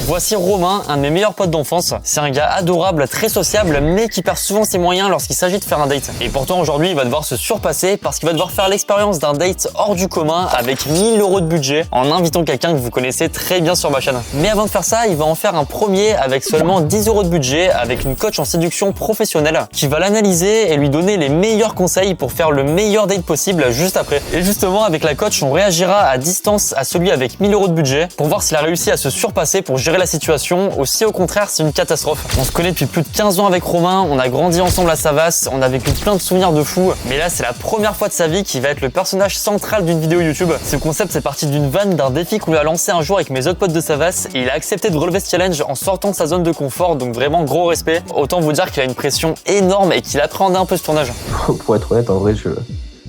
Voici Romain, un de mes meilleurs potes d'enfance. C'est un gars adorable, très sociable, mais qui perd souvent ses moyens lorsqu'il s'agit de faire un date. Et pourtant aujourd'hui, il va devoir se surpasser parce qu'il va devoir faire l'expérience d'un date hors du commun avec 1000 € de budget en invitant quelqu'un que vous connaissez très bien sur ma chaîne. Mais avant de faire ça, il va en faire un premier avec seulement 10 € de budget avec une coach en séduction professionnelle qui va l'analyser et lui donner les meilleurs conseils pour faire le meilleur date possible juste après. Et justement, avec la coach, on réagira à distance à celui avec 1000 € de budget pour voir s'il a réussi à se surpasser pour gérer la situation ou si au contraire c'est une catastrophe. On se connaît depuis plus de 15 ans avec Romain, on a grandi ensemble à Savas, on a vécu plein de souvenirs de fou, mais là c'est la première fois de sa vie qu'il va être le personnage central d'une vidéo YouTube. Ce concept c'est parti d'une vanne d'un défi qu'on lui a lancé un jour avec mes autres potes de Savas et il a accepté de relever ce challenge en sortant de sa zone de confort, donc vraiment gros respect. Autant vous dire qu'il a une pression énorme et qu'il appréhendait un peu ce tournage. Pour être honnête, en vrai, je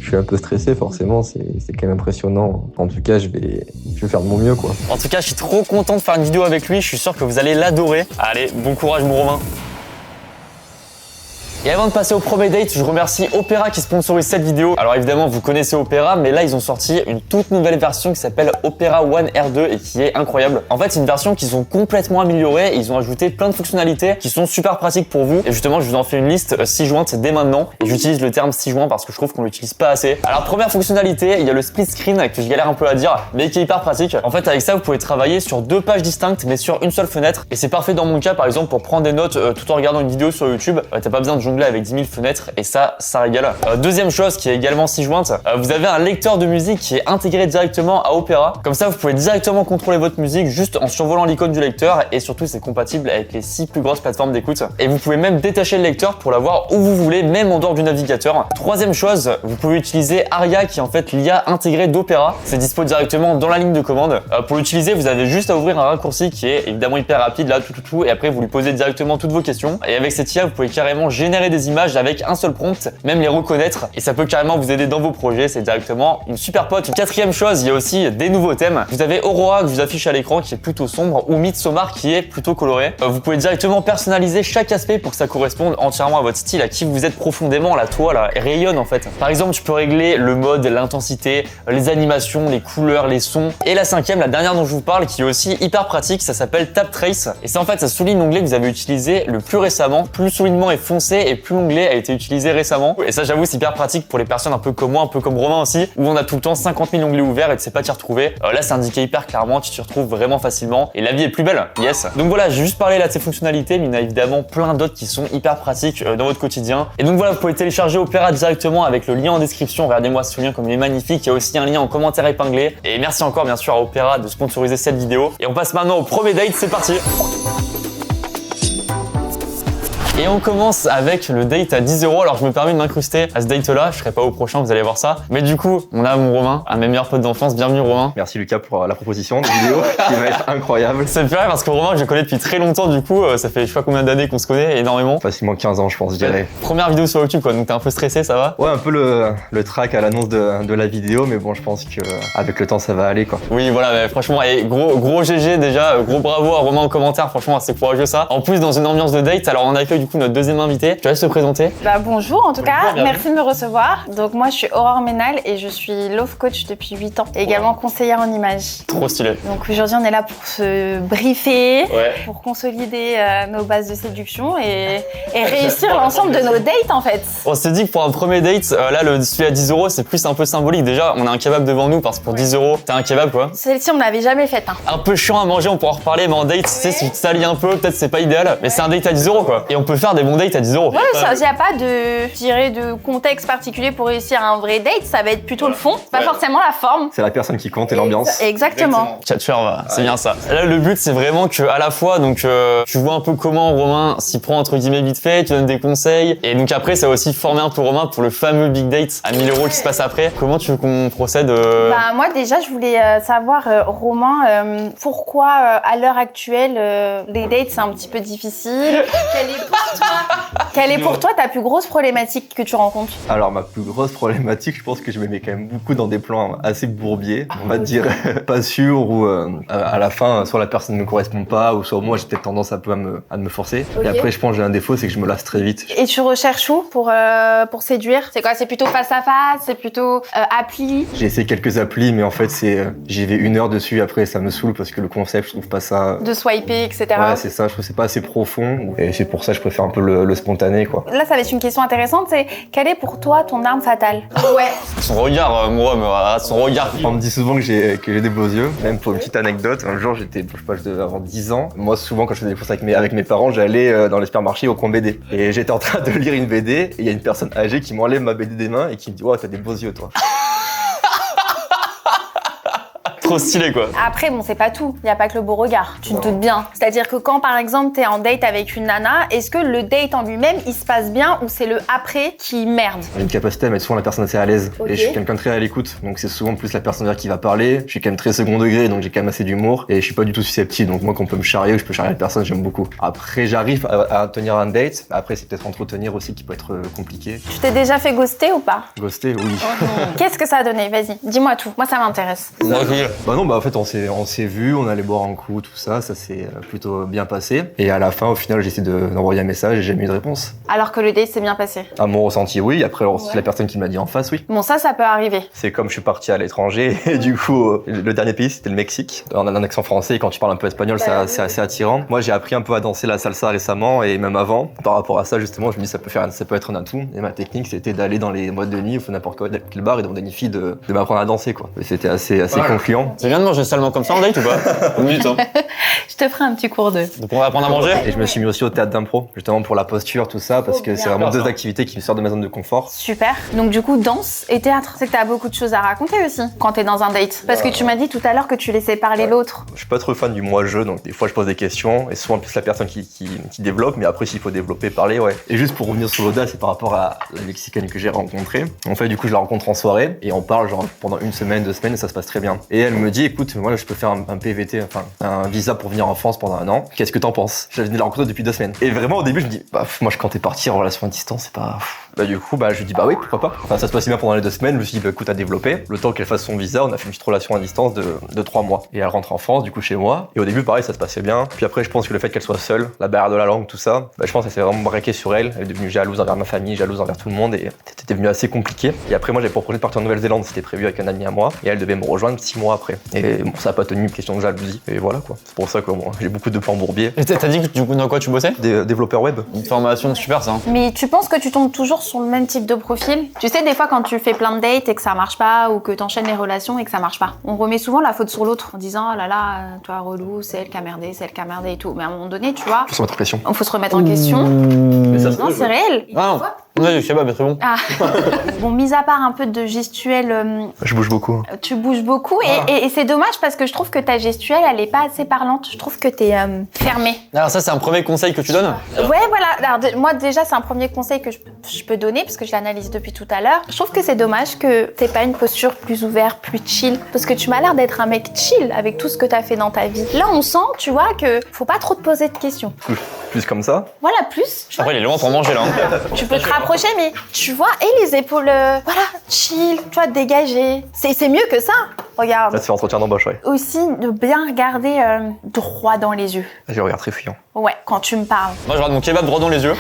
suis un peu stressé, forcément, c'est quand même impressionnant. En tout cas, je vais faire de mon mieux, quoi. En tout cas, je suis trop content de faire une vidéo avec lui, je suis sûr que vous allez l'adorer. Allez, bon courage mon Romain. Et avant de passer au premier date, je remercie Opera qui sponsorise cette vidéo. Alors évidemment, vous connaissez Opera, mais là, ils ont sorti une toute nouvelle version qui s'appelle Opera One R2 et qui est incroyable. En fait, c'est une version qu'ils ont complètement améliorée. Ils ont ajouté plein de fonctionnalités qui sont super pratiques pour vous. Et justement, je vous en fais une liste 6 jointes dès maintenant. Et j'utilise le terme 6 joints parce que je trouve qu'on l'utilise pas assez. Alors, première fonctionnalité, il y a le split screen que je galère un peu à dire, mais qui est hyper pratique. En fait, avec ça, vous pouvez travailler sur 2 pages distinctes, mais sur une seule fenêtre. Et c'est parfait dans mon cas, par exemple, pour prendre des notes tout en regardant une vidéo sur YouTube. T'as pas besoin de jongler avec 10 000 fenêtres et ça régale. Deuxième chose qui est également 6 jointes, vous avez un lecteur de musique qui est intégré directement à Opera. Comme ça, vous pouvez directement contrôler votre musique juste en survolant l'icône du lecteur et surtout, c'est compatible avec les 6 plus grosses plateformes d'écoute. Et vous pouvez même détacher le lecteur pour l'avoir où vous voulez, même en dehors du navigateur. Troisième chose, vous pouvez utiliser Aria qui est en fait l'IA intégrée d'Opera. C'est dispo directement dans la ligne de commande. Pour l'utiliser, vous avez juste à ouvrir un raccourci qui est évidemment hyper rapide là, tout, et après vous lui posez directement toutes vos questions. Et avec cette IA, vous pouvez carrément générer des images avec un seul prompt, même les reconnaître et ça peut carrément vous aider dans vos projets, c'est directement une super pote. Quatrième chose, il y a aussi des nouveaux thèmes. Vous avez Aurora que je vous affiche à l'écran qui est plutôt sombre ou Midsommar qui est plutôt coloré. Vous pouvez directement personnaliser chaque aspect pour que ça corresponde entièrement à votre style, à qui vous êtes profondément. La toile rayonne en fait. Par exemple, je peux régler le mode, l'intensité, les animations, les couleurs, les sons. Et la cinquième, la dernière dont je vous parle, qui est aussi hyper pratique, ça s'appelle Tap Trace. Et ça en fait, ça souligne l'onglet que vous avez utilisé le plus récemment. Plus soulignement est foncé et plus l'onglet a été utilisé récemment. Et ça, j'avoue, c'est hyper pratique pour les personnes un peu comme moi, un peu comme Romain aussi, où on a tout le temps 50 000 onglets ouverts et tu sais pas t'y retrouver. Là, c'est indiqué hyper clairement, tu t'y retrouves vraiment facilement et la vie est plus belle. Yes. Donc voilà, j'ai juste parlé là de ces fonctionnalités, mais il y en a évidemment plein d'autres qui sont hyper pratiques dans votre quotidien. Et donc voilà, vous pouvez télécharger Opera directement avec le lien en description. Regardez-moi ce lien comme il est magnifique. Il y a aussi un lien en commentaire épinglé. Et merci encore bien sûr à Opera de sponsoriser cette vidéo. Et on passe maintenant au premier date, c'est parti. Et on commence avec le date à 10 €. Alors je me permets de m'incruster à ce date là, je serai pas au prochain, vous allez voir ça. Mais du coup, on a mon Romain, un de mes meilleurs potes d'enfance. Bienvenue Romain. Merci Lucas pour la proposition de vidéo qui va être incroyable. Ça me fait rire parce que Romain, je le connais depuis très longtemps du coup, ça fait je sais pas combien d'années qu'on se connaît, énormément. Facilement 15 ans je pense, je dirais. Première vidéo sur YouTube quoi, donc t'es un peu stressé, ça va? Ouais, un peu le track à l'annonce de la vidéo, mais bon, je pense que avec le temps ça va aller quoi. Oui voilà, mais franchement, et gros GG déjà, gros bravo à Romain en commentaire, franchement c'est courageux ça. En plus dans une ambiance de date, alors on accueille du coup notre deuxième invité. Je te laisse te présenter. Bonjour en tout cas, bienvenue. merci de me recevoir. Donc moi je suis Aurore Ménal et je suis love coach depuis 8 ans et également conseillère en images. Trop stylé. Donc aujourd'hui on est là pour se briefer, Ouais. pour consolider nos bases de séduction et réussir l'ensemble de nos dates en fait. On s'est dit que pour un premier date, là celui à 10 € c'est plus un peu symbolique. Déjà on a un kebab devant nous parce que pour 10 € t'as un kebab quoi. Celle-ci on ne l'avait jamais faite. Hein. Un peu chiant à manger, on pourra en reparler, mais en date, tu sais, si tu te salis un peu, peut-être c'est pas idéal, mais c'est un date à 10 € quoi. Et on peut faire des bons dates à 10 €. Ouais, il n'y a pas de contexte particulier pour réussir un vrai date, ça va être plutôt le fond, pas forcément la forme. C'est la personne qui compte et l'ambiance. Exactement. Chat-faire, c'est bien ça. Là, le but, c'est vraiment que à la fois, donc, tu vois un peu comment Romain s'y prend entre guillemets vite fait, tu donnes des conseils, et donc après, ça va aussi former un peu Romain pour le fameux big date à 1000 € qui se passe après. Comment tu veux qu'on procède Moi déjà, je voulais savoir, Romain, pourquoi à l'heure actuelle les dates c'est un petit peu difficile. Quel est Quelle est pour toi ta plus grosse problématique que tu rencontres? Alors, ma plus grosse problématique, je pense que je me mets quand même beaucoup dans des plans assez bourbiers. On va dire pas sûr ou à la fin, soit la personne ne me correspond pas ou soit moi j'ai peut-être tendance un peu à me forcer. Ok. Et après, je pense que j'ai un défaut, c'est que je me lasse très vite. Et tu recherches où pour séduire? C'est quoi? C'est plutôt face à face? C'est plutôt appli? J'ai essayé quelques applis, mais en fait, j'y vais 1 heure dessus. Après, ça me saoule parce que le concept, je trouve pas ça. De swiper, etc. Ouais, c'est ça. Je trouve que c'est pas assez profond. Et c'est pour ça que je préfère un peu le spontané, quoi. Là, ça va être une question intéressante, c'est quelle est pour toi ton arme fatale? Ouais. Son regard, moi, son regard. On me dit souvent que j'ai des beaux yeux. Même pour une petite anecdote, un jour, je sais pas, je devais avoir 10 ans. Moi, souvent, quand je faisais des courses avec mes parents, j'allais dans les supermarchés au coin BD. Et j'étais en train de lire une BD et il y a une personne âgée qui m'enlève ma BD des mains et qui me dit « Ouais, t'as des beaux yeux, toi. » Trop stylé, quoi. Après, bon, c'est pas tout. Il y a pas que le beau regard. Tu te doutes bien. C'est-à-dire que quand, par exemple, t'es en date avec une nana, est-ce que le date en lui-même, il se passe bien ou c'est le après qui merde? J'ai une capacité à mettre souvent la personne assez à l'aise. Ok. Et je suis quelqu'un de très à l'écoute. Donc c'est souvent plus la personne vers qui va parler. Je suis quand même très second degré, donc j'ai quand même assez d'humour. Et je suis pas du tout susceptible. Donc moi, qu'on peut me charrier ou je peux charrier la personne, j'aime beaucoup. Après, j'arrive à tenir un date. Après, c'est peut-être entretenir aussi qui peut être compliqué. Tu t'es déjà fait ghoster ou pas? Ghoster, oui. Qu'est-ce que ça a donné? Vas-y, dis-moi tout. Moi, ça m'intéresse. Moi, Bah non, bah en fait, on s'est vu, on allait boire un coup, tout ça. Ça s'est plutôt bien passé. Et à la fin, au final, j'ai essayé d'envoyer un message et j'ai mis de réponse. Alors que le date s'est bien passé. À mon ressenti, oui. Après, la personne qui m'a dit en face, oui. Bon, ça peut arriver. C'est comme je suis parti à l'étranger et du coup, le dernier pays c'était le Mexique. On a un accent français et quand tu parles un peu espagnol, c'est assez attirant. Moi, j'ai appris un peu à danser la salsa récemment et même avant. Par rapport à ça, justement, je me dis ça peut être un atout. Et ma technique, c'était d'aller dans les boîtes de nuit ou n'importe quel bar et demander à une fille de m'apprendre à danser, quoi. Et c'était assez concluant. C'est bien de manger seulement comme ça en date ou pas? Une minute, hein. Je te ferai un petit cours de. Donc on va apprendre à manger. Et je me suis mis aussi au théâtre d'impro, justement pour la posture, tout ça, parce que c'est vraiment deux activités qui me sortent de ma zone de confort. Super. Donc du coup, danse et théâtre, c'est que t'as beaucoup de choses à raconter aussi quand t'es dans un date. Parce que tu m'as dit tout à l'heure que tu laissais parler l'autre. Je suis pas trop fan du moi-je, donc des fois je pose des questions et souvent plus la personne qui développe, mais après s'il faut développer, parler, ouais. Et juste pour revenir sur l'audace, c'est par rapport à la Mexicaine que j'ai rencontrée. En fait, du coup, je la rencontre en soirée et on parle genre pendant 1 semaine, 2 semaines et ça se passe très bien. Et elle me dit, écoute, moi là, je peux faire un PVT, enfin un visa pour venir en France pendant 1 an. Qu'est-ce que t'en penses? J'avais de la rencontrer depuis 2 semaines. Et vraiment au début, je me dis, bah moi je comptais partir en relation à distance, c'est pas. Bah du coup, je lui dis bah oui, pourquoi pas. Enfin ça se passait bien pendant les 2 semaines. Je me suis dit bah écoute, à développer. Le temps qu'elle fasse son visa, on a fait une petite relation à distance de 3 mois. Et elle rentre en France, du coup chez moi. Et au début, pareil, ça se passait bien. Puis après, je pense que le fait qu'elle soit seule, la barrière de la langue, tout ça, je pense qu'elle s'est vraiment braquée sur elle. Elle est devenue jalouse envers ma famille, jalouse envers tout le monde et c'était devenu assez compliqué. Et après, moi j'avais pour projet de partir en Nouvelle-Zélande, c'était prévu avec un ami à moi. Et elle devait me rejoindre 6 mois après. Et bon, ça a pas tenu, question de jalousie. Et voilà quoi. C'est pour ça que moi, j'ai beaucoup de plans bourbiers. Et t'as dit que du coup dans quoi tu bossais? Développeur web. Une formation super ça. Hein. Mais tu penses que tu tombes toujours sur le même type de profil? Tu sais, des fois quand tu fais plein de dates et que ça marche pas ou que t'enchaînes les relations et que ça marche pas, on remet souvent la faute sur l'autre en disant oh là là, toi relou, c'est elle qui a merdé, c'est elle qui a merdé et tout. Mais à un moment donné, tu vois, Faut se mettre en pression. faut se remettre en question. Mais ça se Non, trouve, c'est réel. Ah non, ouais, du kebab est très bon. Ah. Bon, mis à part un peu de gestuelle, je bouge beaucoup. tu bouges beaucoup et c'est dommage parce que je trouve que ta gestuelle, elle est pas assez parlante. Je trouve que t'es fermée. Alors ça c'est un premier conseil que tu donnes? Ouais, voilà. Alors, moi, déjà, c'est un premier conseil que je peux donner parce que je l'analyse depuis tout à l'heure. Je trouve que c'est dommage que t'aies pas une posture plus ouverte, plus chill. Parce que tu m'as l'air d'être un mec chill avec tout ce que t'as fait dans ta vie. Là, on sent, tu vois, que faut pas trop te poser de questions. Plus comme ça. Voilà, plus. Après il est loin pour manger là. Hein. Tu peux te rapprocher, mais tu vois, et les épaules, voilà, chill, tu vois, dégagées. C'est mieux que ça. Regarde. Là, c'est entretien d'embauche, ouais. Aussi, de bien regarder droit dans les yeux. Là, j'ai le regard très fuyant. Ouais, quand tu me parles. Moi je regarde mon kebab droit dans les yeux.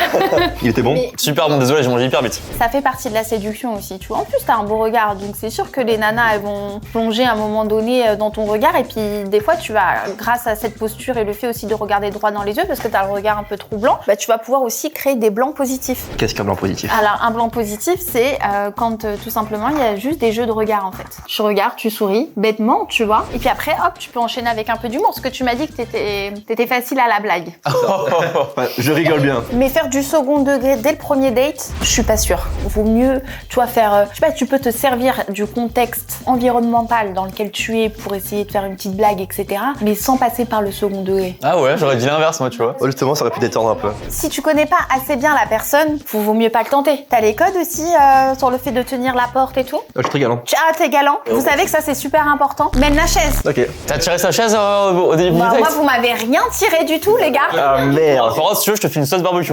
Il était bon? Mais- Super bon, désolé j'ai mangé hyper vite. Ça fait partie de la séduction aussi, tu vois. En plus, t'as un beau regard, donc c'est sûr que les nanas, elles vont plonger à un moment donné dans ton regard. Et puis, des fois, tu vas, grâce à cette posture et le fait aussi de regarder droit dans les yeux, parce que t'as le regard un peu troublant, bah, tu vas pouvoir aussi créer des blancs positifs. Qu'est-ce qu'un blanc positif? Alors, un blanc positif, c'est quand tout simplement, il y a juste des jeux de regard en fait. Tu regardes, tu souris, bêtement, tu vois. Et puis après, hop, tu peux enchaîner avec un peu d'humour, parce que tu m'as dit que t'étais facile à la blague. Ouais, je rigole bien. Mais faire du second degré dès le premier date, je suis pas sûre. Vaut mieux, tu vois, faire... je sais pas, tu peux te servir du contexte environnemental dans lequel tu es pour essayer de faire une petite blague, etc. Mais sans passer par le second degré. Ah ouais, j'aurais dit l'inverse moi tu vois. Ouais, justement, ça aurait pu détendre un peu. Si tu connais pas assez bien la personne, vaut mieux pas le tenter. T'as les codes aussi sur le fait de tenir la porte et tout. Je suis très galant. Ah, t'es galant. Vous savez que ça c'est super important. Mène la chaise. Ok. T'as tiré sa chaise au début Bah, du moi, date? vous m'avez rien tiré du tout, les gars. Ah merde. Alors, si tu veux, je te fais une sauce barbecue.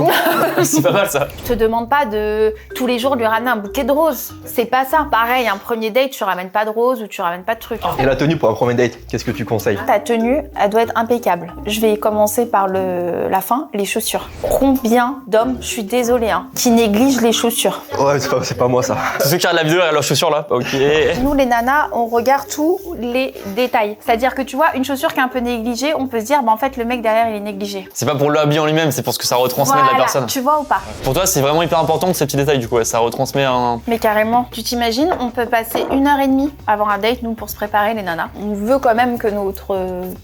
C'est pas mal ça. Je te demande pas de tous les jours lui ramener un bouquet de roses. C'est pas ça. Pareil, un premier date, tu ramènes pas de roses ou tu ramènes pas de trucs. Et la tenue pour un premier date, qu'est-ce que tu conseilles? Ta tenue, elle doit être impeccable. Je vais commencer par la fin, les chaussures. Combien d'hommes, je suis désolée, hein, qui négligent les chaussures? Ouais, c'est pas moi ça. Tous ceux qui regardent la vidéo, regardent leurs chaussures là. Ok. Nous, les nanas, on regarde tous les détails. C'est-à-dire que tu vois, une chaussure qui est un peu négligée, on peut se dire, bah en fait, le mec derrière, il est négligé. C'est pas pour le habit en lui-même, c'est pour ce que ça retransmet de la Voilà, personne. tu vois ou pas? Pour toi, c'est vraiment hyper important ces petits détails du coup. Ouais, ça retransmet un. Mais carrément, tu t'imagines, on peut passer 1h30 avant un date, nous, pour se préparer, les nanas. On veut quand même que notre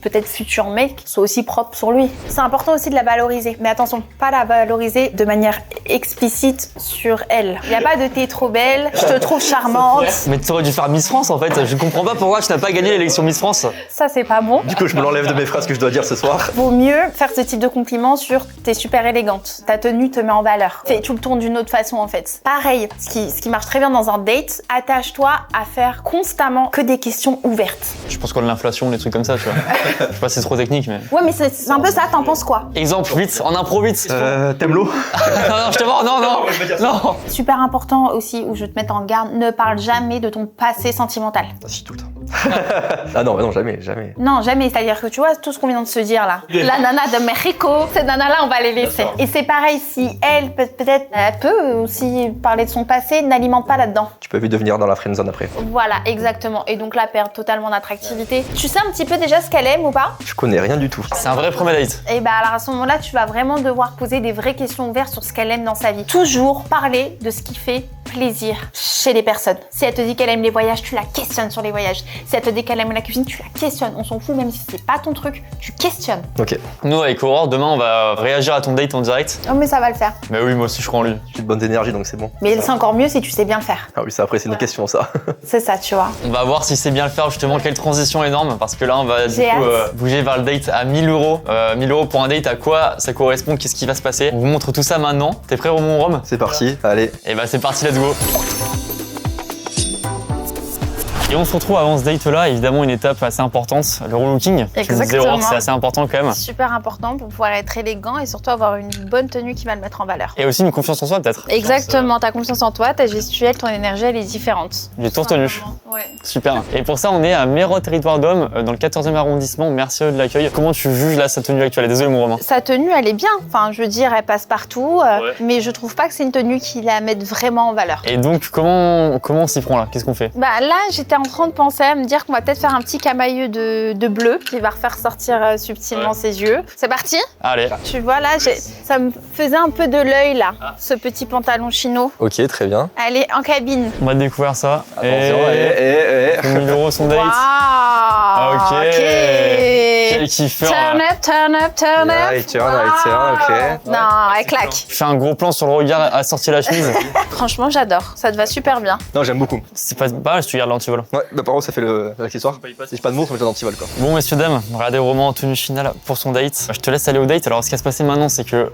peut-être futur mec soit aussi propre sur lui. C'est important aussi de la valoriser. Mais attention, pas la valoriser de manière explicite sur elle. Il n'y a pas de t'es trop belle, je te trouve charmante. Mais tu aurais dû faire Miss France en fait. Je comprends pas pourquoi tu n'as pas gagné l'élection Miss France. Ça, c'est pas bon. Du coup, je me l'enlève de mes phrases que je dois dire ce soir. Vaut mieux faire ce type de compliment sur t'es super élégante. Ta tenue te met en valeur. Fais tout le tour d'une autre façon en fait. Pareil, ce qui marche très bien dans un date, attache-toi à faire constamment que des questions ouvertes. Je pense qu'on a l'inflation, les trucs comme ça, tu vois. Je sais pas si c'est trop technique, mais. Ouais, mais c'est un peu ça, t'en penses quoi? Exemple 8, en impro 8. T'aimes l'eau? Non, je te vois, non. Super important aussi, où je te mets en garde, ne parle jamais de ton passé sentimental. Ah si, tout le temps. Ah non, jamais. Non, jamais. C'est-à-dire que tu vois, tout ce qu'on vient de se dire là. La nana de Mexico, cette nana-là, on va les laisser. Et c'est pareil, si elle, peut-être, elle peut aussi parler de son passé, n'alimente pas là-dedans. Tu peux vite devenir dans la friendzone après. Voilà, exactement. Et donc là, perdre totalement d'attractivité. Tu sais un petit peu déjà ce qu'elle aime ou pas? Je connais rien du tout. C'est un vrai premier date. Et bah alors à ce moment-là, tu vas vraiment devoir poser des vraies questions ouvertes sur ce qu'elle aime dans sa vie. Toujours parler de ce qui fait plaisir chez les personnes. Si elle te dit qu'elle aime les voyages, tu la questionnes sur les voyages. Si elle te dit qu'elle aime la cuisine, tu la questionnes. On s'en fout, même si c'est pas ton truc, tu questionnes. Ok. Nous, avec Aurore, demain, on va réagir à ton date en direct. Oh mais ça va le faire. Mais oui, moi aussi, je crois en lui. J'ai de bonnes énergies donc c'est bon. Mais c'est encore mieux si tu sais bien le faire. Ah oui, ça après c'est une question ça. C'est ça, tu vois. On va voir si c'est bien le faire, justement, quelle transition énorme. Parce que là, on va du J'ai coup hâte. bouger vers le date à 1000 euros. 1000 euros pour un date, à quoi ça correspond? Qu'est-ce qui va se passer? On vous montre tout ça maintenant. T'es prêt, Romain Rome? C'est parti, allez. Et bah, c'est parti, let's go. Et on se retrouve avant ce date-là, évidemment une étape assez importante, le relooking. Tu me disais, Exactement. Aurore, c'est assez important quand même. Super important pour pouvoir être élégant et surtout avoir une bonne tenue qui va le mettre en valeur. Et aussi une confiance en soi peut-être. Exactement, ta confiance en toi, ta gestuelle, ton énergie, elle est différente. J'ai tout retenu. Ouais. Super. Et pour ça, on est à Méro Territoire d'Homme, dans le 14e arrondissement. Merci de l'accueil. Comment tu juges là sa tenue actuelle? Désolé mon Romain. Sa tenue, elle est bien. Enfin, je veux dire, elle passe partout. Ouais. Mais je trouve pas que c'est une tenue qui la mette vraiment en valeur. Et donc, comment on s'y prend là? Qu'est-ce qu'on fait? Bah là, j'étais en train de penser à me dire qu'on va peut-être faire un petit camailleux de bleu qui va refaire sortir subtilement ses yeux. C'est parti? Allez. Tu vois là, ça me faisait un peu de l'œil là, ce petit pantalon chino. Ok, très bien. Allez, en cabine. On va découvrir ça. Attention, 1000 1000 euros son date. Waouh. Ok. Quel kiffeur. Turn up, turn up, turn up. I turn, ok. Non, elle claque. Fais un gros plan sur le regard à sortir la chemise. Franchement, j'adore. Ça te va super bien. Non, j'aime beaucoup. C'est pas mal si tu gardes l'antivol. Ouais, bah par contre, ça fait l'accessoire. Si j'ai pas de mots, ça me donne antivol quoi. Bon messieurs dames, regardez Romain en tenue finale pour son date. Je te laisse aller au date. Alors ce qui va se passer maintenant, c'est que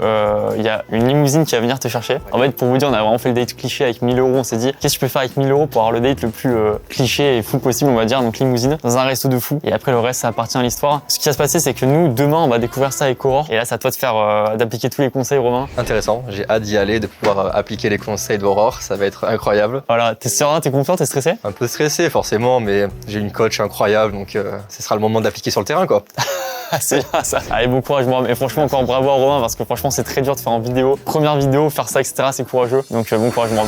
y a une limousine qui va venir te chercher. En fait, pour vous dire, on a vraiment fait le date cliché avec 1000 euros. On s'est dit, qu'est-ce que je peux faire avec 1000 euros pour avoir le date le plus cliché et fou possible, on va dire. Donc limousine dans un resto de fou. Et après le reste, ça appartient à l'histoire. Ce qui va se passer, c'est que nous demain, on va découvrir ça avec Aurore. Et là, c'est à toi de faire d'appliquer tous les conseils, Romain. Intéressant, j'ai hâte d'y aller, de pouvoir appliquer les conseils d'Aurore, ça va être incroyable. Voilà, t'es serein, t'es confiant, t'es stressé? Un peu stressé forcément, mais j'ai une coach incroyable, donc ce sera le moment d'appliquer sur le terrain quoi. Ah, c'est bien ça. Allez, bon courage, moi. Et franchement, encore bravo à Romain parce que franchement, c'est très dur de faire en vidéo. Première vidéo, faire ça, etc. C'est courageux. Donc, bon courage, moi.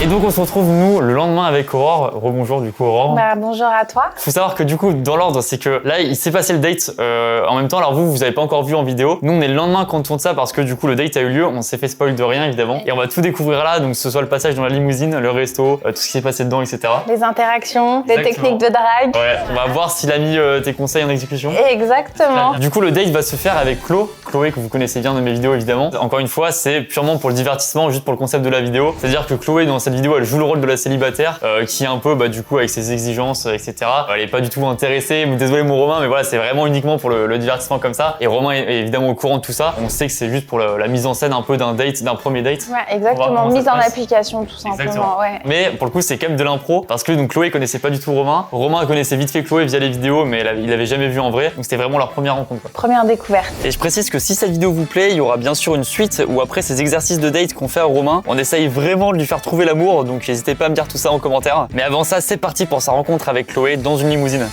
Et donc, on se retrouve, nous, le lendemain avec Aurore. Rebonjour, du coup, Aurore. Bah, bonjour à toi. Faut savoir que du coup, dans l'ordre, c'est que là, il s'est passé le date en même temps. Alors vous avez pas encore vu en vidéo. Nous, on est le lendemain quand on tourne ça parce que du coup, le date a eu lieu. On s'est fait spoil de rien, évidemment. Et on va tout découvrir là. Donc, que ce soit le passage dans la limousine, le resto, tout ce qui s'est passé dedans, etc. Les interactions, les Exactement. techniques de drague. Ouais, on va voir s'il a mis tes conseils en exécution. Exactement. Du coup, le date va se faire avec Chloé, que vous connaissez bien dans mes vidéos, évidemment. Encore une fois, c'est purement pour le divertissement, juste pour le concept de la vidéo. C'est-à-dire que Chloé, dans cette cette vidéo, elle joue le rôle de la célibataire qui est un peu, du coup, avec ses exigences, etc. Elle est pas du tout intéressée. Désolé mon Romain, mais voilà, c'est vraiment uniquement pour le divertissement comme ça. Et Romain est évidemment au courant de tout ça. On sait que c'est juste pour la mise en scène un peu d'un date, d'un premier date. Ouais, exactement. Mise en application, tout simplement. Exactement. Ouais. Mais pour le coup, c'est quand même de l'impro parce que donc Chloé connaissait pas du tout Romain. Romain connaissait vite fait Chloé via les vidéos, mais il avait jamais vu en vrai. Donc c'était vraiment leur première rencontre, quoi. Première découverte. Et je précise que si cette vidéo vous plaît, il y aura bien sûr une suite où après ces exercices de date qu'on fait à Romain, on essaye vraiment de lui faire trouver l'amour. Donc n'hésitez pas à me dire tout ça en commentaire. Mais avant ça, c'est parti pour sa rencontre avec Chloé dans une limousine.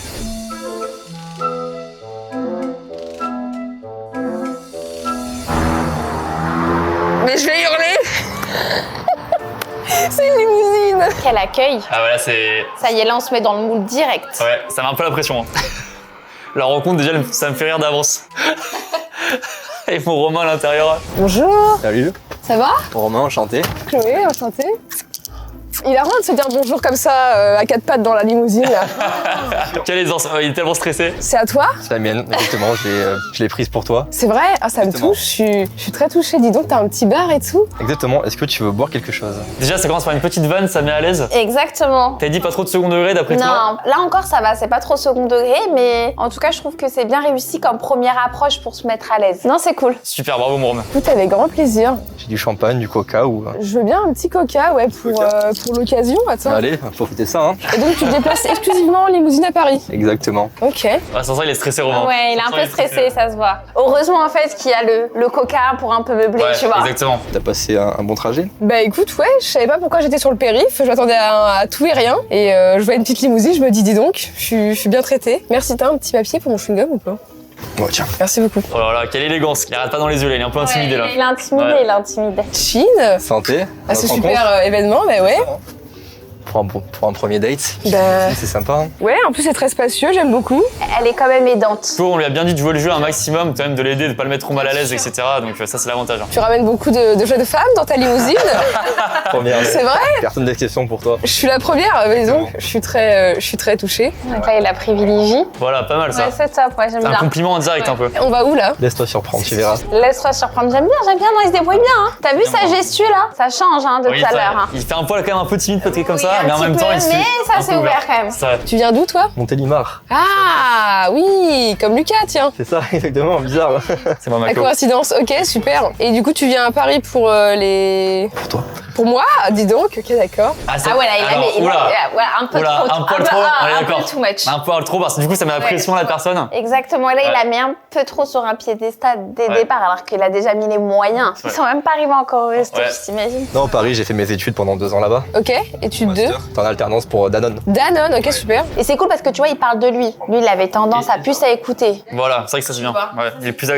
Mais je vais hurler. C'est une limousine. Quel accueil. Ah voilà, c'est... Ça y est, là, on se met dans le moule direct. Ouais, ça met un peu la pression. Hein. La rencontre, déjà, ça me fait rire d'avance. Et mon Romain à l'intérieur. Bonjour. Salut, Ça va? Romain, enchanté. Chloé, enchantée. Il a rien de se dire bonjour comme ça à quatre pattes dans la limousine là. Quel aisance, il est tellement stressé. C'est à toi? C'est la mienne, exactement, je l'ai prise pour toi. C'est vrai? Ah, ça me Exactement. touche, je suis très touchée. Dis donc, t'as un petit bar et tout. Exactement, est-ce que tu veux boire quelque chose? Déjà, ça commence par une petite vanne, ça met à l'aise. Exactement. T'as dit pas trop de second degré d'après toi? Non, là encore ça va, c'est pas trop second degré, mais en tout cas je trouve que c'est bien réussi comme première approche pour se mettre à l'aise. Non, c'est cool. Super, bravo mon Romain. Écoute, avec grand plaisir. J'ai du champagne, du coca ou... Je veux bien un petit coca, ouais, pour l'occasion. Attends. Allez, profitez ça, hein. Et donc, tu te déplaces exclusivement en limousine à Paris? Exactement. Ok. Ah, sans ça, il est stressé Romain. Ouais, il est un peu stressé, ça se voit. Heureusement en fait qu'il y a le coca pour un peu meubler, Ouais, tu vois. exactement. T'as passé un bon trajet? Bah écoute, ouais, je savais pas pourquoi j'étais sur le périph', je m'attendais à tout et rien. Et je vois une petite limousine, je me dis donc, je suis bien traitée. Merci, t'as un petit papier pour mon chewing-gum ou pas? Ouais, tiens. Merci beaucoup. Oh là là, quelle élégance. Il arrête pas dans les yeux là, il est un peu intimidé là. Il est intimidé, Ouais. il est intimidé. Chine. Santé. Ah, ce Notre super rencontre. événement, bah ouais. Pour un premier date. Bah C'est sympa, hein. ouais, en plus c'est très spacieux, j'aime beaucoup. Elle est quand même aidante. On lui a bien dit de jouer le jeu un maximum, quand même de l'aider, de pas le mettre trop mal à l'aise, etc. Donc ça c'est l'avantage. Hein. Tu ramènes beaucoup de jeunes femmes dans ta limousine. Première. C'est vrai? Personne d'exception pour toi. Je suis la première, mais donc je suis très touchée. Donc là il la privilégie. Voilà, pas mal ça. Ouais, c'est top, ouais, j'aime C'est un bien. compliment en direct un peu. On va où là? Laisse-toi surprendre, tu verras. Laisse-toi surprendre, j'aime bien, non, il se débrouille bien. Hein. T'as vu sa gestu là? Ça change hein, de Oui, tout à ça- l'heure. Hein. Il fait un poil quand même un peu timide peut-être comme ça, un mais en petit même peu, temps il se mais ça, un c'est peu ouvert quand même. Ça- Tu viens d'où toi? Montélimar. Ah oui, comme Lucas, tiens. C'est ça, exactement, bizarre. C'est moi La Mako. coïncidence, ok, super. Et du coup, tu viens à Paris pour les... Pour toi. Pour moi? Dis donc, ok, d'accord. ça- Ah ouais, là, il a alors, mis il a- oula. ouais, un peu Oula, trop. un poil trop, on est un peu d'accord. too much. Un poil trop parce que du coup ça met la pression à la personne. Exactement, et là il Ouais. a mis un peu trop sur un piédestal dès le Ouais. départ alors qu'il a déjà mis les moyens. Ils Ouais. sont même pas arrivés encore au resto, Ouais. tu t'imagines? Non, Paris, j'ai fait mes études pendant 2 ans là-bas. Ok, étude 2. T'es en alternance pour Danone. Danone, ok, super. Et c'est cool parce que tu vois, il parle de lui. Lui, il avait tendance à plus à écouter. Voilà, c'est vrai que ça c'est bien. Ouais, il est plus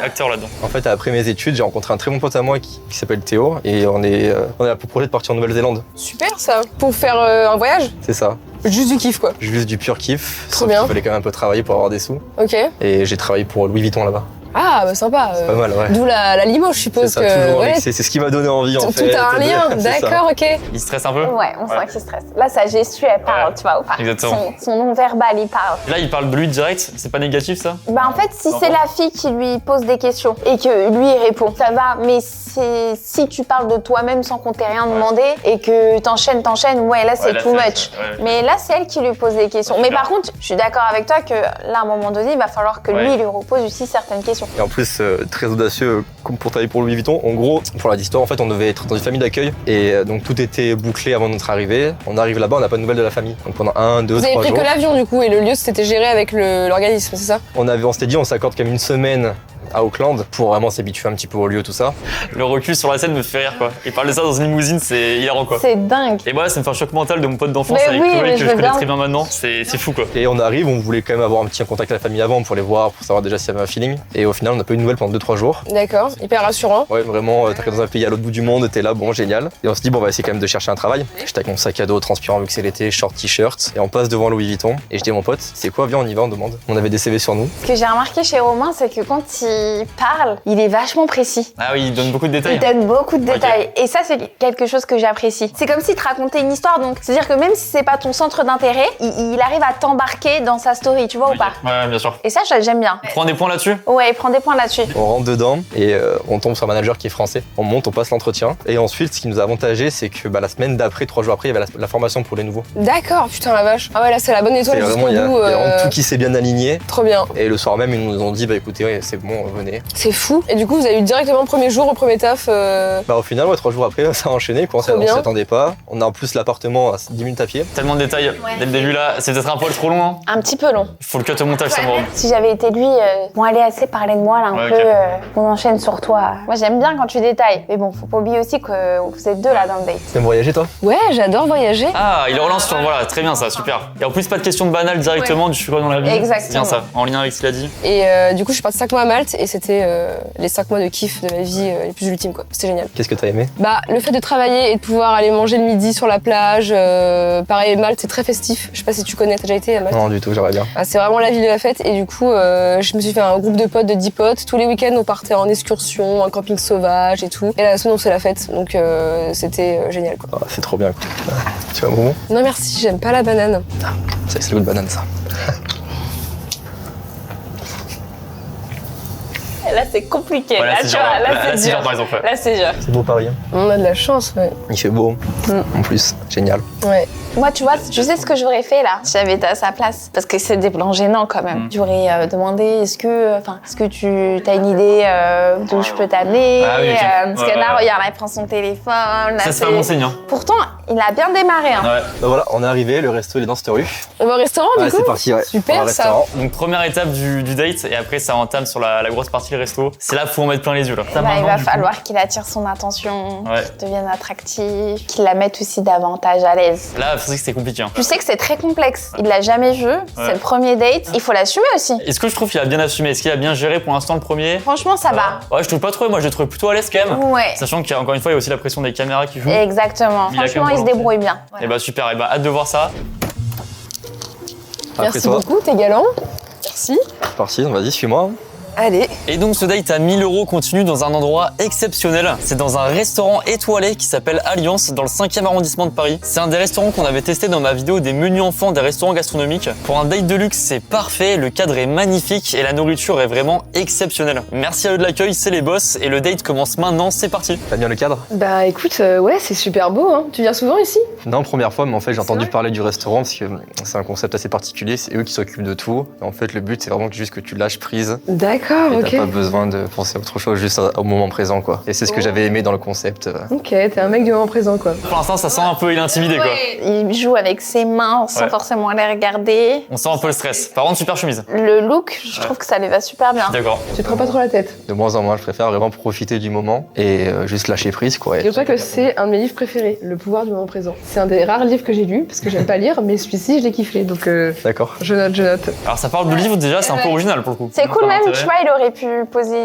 acteur là-dedans. En fait, après mes études, j'ai rencontré un très bon pote à moi qui s'appelle Théo et on a pour projet de partir en Nouvelle-Zélande. Super ça. Pour faire un voyage? C'est ça. Juste du kiff quoi. Juste du pur kiff. Trop sauf bien. qu'il fallait quand même un peu travailler pour avoir des sous. Ok. Et j'ai travaillé pour Louis Vuitton là-bas. Ah, bah sympa. Pas mal, ouais. D'où la limo, je C'est suppose ça, que. toujours. ouais, C'est ce qui m'a donné envie en tout fait. a un lien, C'est ça. d'accord, ok. Il stresse un peu. Ouais, on Ouais. sent qu'il stresse. Là, sa gestu, elle parle, Ouais. tu vois, ou pas. Exactement. Son non-verbal, il parle. Là il parle de lui direct, c'est pas négatif ça? Bah en fait, si Non. c'est la fille qui lui pose des questions et que lui il répond, ça va. Mais si tu parles de toi-même sans qu'on t'ait rien demandé et que t'enchaînes, ouais, là c'est là, too c'est- much. ouais. Mais là, c'est elle qui lui pose des questions. Mais par contre, je suis d'accord avec toi que là, à un moment donné, il va falloir que lui, Ouais. il lui repose aussi certaines questions. Et en plus, très audacieux, comme pour travailler pour Louis Vuitton. En gros, pour la histoire, en fait, on devait être dans une famille d'accueil. Et donc, tout était bouclé avant notre arrivée. On arrive là-bas, on n'a pas de nouvelles de la famille. Donc, pendant 1, 2, Vous avez 3 pris jours, que l'avion du coup et le lieu c'était géré avec l'organisme, c'est ça? on s'était dit, on s'accorde quand même une semaine à Auckland pour vraiment s'habituer un petit peu au lieu, tout ça. Le recul sur la scène me fait rire quoi. Il parle de ça dans une limousine, c'est hilarant quoi. C'est dingue. Et moi ça me fait un choc mental de mon pote d'enfance Mais avec oui, Chloé mais que je je veux connais bien. très bien maintenant. C'est fou quoi. Et on arrive, on voulait quand même avoir un petit contact avec la famille avant pour les voir, pour savoir déjà s'il y avait un feeling. Et au final, on n'a pas eu de nouvelles pendant 2-3 jours. D'accord, hyper rassurant. Ouais, vraiment, t'arrives dans un pays à l'autre bout du monde, t'es là, bon, génial. Et on se dit, bon, on va essayer quand même de chercher un travail. J'étais avec mon sac à dos transpirant vu que c'est l'été, short t-shirt. Et on passe devant Louis Vuitton. Et je dis à mon pote, c'est quoi, viens, on y va, on demande. On avait des CV sur nous. Ce que j'ai remarqué chez Romain, c'est que quand il parle, il est vachement précis. Ah oui, il donne beaucoup de détails. Il donne beaucoup de Ok. détails. Et ça, c'est quelque chose que j'apprécie. C'est comme s'il te racontait une histoire. Donc, c'est-à-dire que même si c'est pas ton centre d'intérêt, il arrive à t'embarquer dans sa story, tu vois ou pas? Ouais, bien sûr. Et ça, j'aime bien. Prends des points là-dessus? Ouais, il prend des point là-dessus. On rentre dedans et on tombe sur un manager qui est français. On monte, on passe l'entretien. Et ensuite, ce qui nous a avantagé, c'est que la semaine d'après, 3 jours après, il y avait la formation pour les nouveaux. D'accord, putain la vache. Ah ouais, là c'est la bonne étoile C'est jusqu'au vraiment, il y a bout. vraiment tout qui s'est bien aligné. Trop bien. Et le soir même, ils nous ont dit, bah écoutez, ouais, c'est bon, venez. C'est fou. Et du coup, vous avez eu directement le premier jour, au premier taf. Bah au final, ouais, 3 jours après, ça a enchaîné, quoi. On Trop s'y bien. attendait pas. On a en plus l'appartement à 10 minutes à pied. Tellement de détails dès le début là, c'est peut-être un poil trop long. Hein. Un petit peu long. Il faut le cut au montage, ça me rend. Si j'avais été lui, bon allez, assez parler de moi là un Ouais, peu, ok. on enchaîne sur toi. Moi j'aime bien quand tu détailles, mais bon, faut pas oublier aussi que vous êtes deux là dans le date. T'aimes voyager, toi? Ouais, j'adore voyager. Ah, il relance sur voilà, très bien ça, super. Et en plus, pas de question de banal directement, du choix dans la vie. Exactement. C'est bien ça, en lien avec ce qu'il a dit. Et du coup, je suis partie 5 mois à Malte et c'était les 5 mois de kiff de ma vie les plus ultimes, quoi. C'était génial. Qu'est-ce que t'as aimé? Bah, le fait de travailler et de pouvoir aller manger le midi sur la plage. Pareil, Malte, c'est très festif. Je sais pas si tu connais, t'as déjà été à Malte? Non, du tout, j'aimerais bien. Ah, c'est vraiment la ville de la fête et du coup, je me suis fait un groupe de potes de 10 potes. Tous les week-ends, on partait en excursion, un camping sauvage et tout. Et la semaine, on faisait la fête. Donc, c'était génial, quoi. Ah, c'est trop bien, quoi. Tu vas bonbon? Non, merci, j'aime pas la banane. Ça, c'est le goût de banane, ça. Là c'est compliqué, Voilà, là c'est tu dur, vois, là c'est dur dur. par exemple. Là c'est dur. C'est beau Paris, hein. On a de la chance, ouais. Il fait beau. En plus, génial. Ouais. Moi tu vois, tu sais ce que j'aurais fait là, si j'avais été à sa place, parce que c'est des plans gênants quand même. J'aurais demandé est-ce que tu as une idée d'où je peux t'amener, Ah oui, ok. parce Ouais, que là ouais. regarde, là, il prend son téléphone. Là, Ça, c'est pas bon signe. Hein. Pourtant, il a bien démarré. Hein. Ouais. Bah voilà, on est arrivé, le resto il est dans cette rue. On va au restaurant, Ouais, du coup? c'est parti, ouais. Super, On va au ça. restaurant. Donc, première étape du date, et après, ça entame sur la grosse partie du resto. C'est là qu'il faut en mettre plein les yeux là. Ta Bah, il maman, va du coup. falloir qu'il attire son attention, Ouais. qu'il devienne attractif, qu'il la mette aussi davantage à l'aise. Là, c'est que c'est compliqué. Hein. Tu sais que c'est très complexe. Il l'a jamais vu, c'est le premier date. Il faut l'assumer aussi. Est-ce que je trouve qu'il a bien assumé? Est-ce qu'il a bien géré pour l'instant le premier? Franchement, ça va. Ouais, je trouve pas trop, moi je le trouve plutôt à l'aise quand même. Ouais. Sachant qu'encore une fois, il y a aussi la pression des caméras qui jouent. Exactement. Il a Franchement, quand même il se volonté. débrouille bien. Et bah super, et bah hâte de voir ça. Après Merci toi, beaucoup, t'es galant. Merci. c'est parti, vas-y, suis-moi. Allez. Et donc ce date à 1000 € continue dans un endroit exceptionnel. C'est dans un restaurant étoilé qui s'appelle Alliance dans le 5e arrondissement de Paris. C'est un des restaurants qu'on avait testé dans ma vidéo des menus enfants des restaurants gastronomiques. Pour un date de luxe, c'est parfait, le cadre est magnifique et la nourriture est vraiment exceptionnelle. Merci à eux de l'accueil, c'est les boss et le date commence maintenant, c'est parti. T'as bien le cadre? Bah écoute, ouais, c'est super beau, hein. Tu viens souvent ici? Non, première fois, mais en fait, j'ai entendu vrai parler du restaurant parce que c'est un concept assez particulier. C'est eux qui s'occupent de tout. Et en fait, le but, c'est vraiment juste que tu lâches prise. D'accord, Et ok. t'as pas besoin de penser à autre chose, juste au moment présent, quoi. Et c'est ce que j'avais aimé dans le concept. Ok, t'es un mec du moment présent, quoi. Pour l'instant, ça sent un peu intimidé quoi. Il joue avec ses mains sans Ouais. forcément les regarder. On sent un peu le stress. Par contre, super chemise. Le look, je trouve que ça lui va super bien. D'accord. Tu te prends pas trop la tête. De moins en moins, je préfère vraiment profiter du moment et juste lâcher prise, quoi. Figure-toi que c'est un de mes livres préférés, Le pouvoir du moment présent. C'est un des rares livres que j'ai lus, parce que j'aime pas lire, mais celui-ci, je l'ai kiffé, donc D'accord. je note, je note. Alors ça parle de livre déjà, c'est un peu original pour le coup. C'est cool Ça même, m'intéresse. tu vois, il aurait pu poser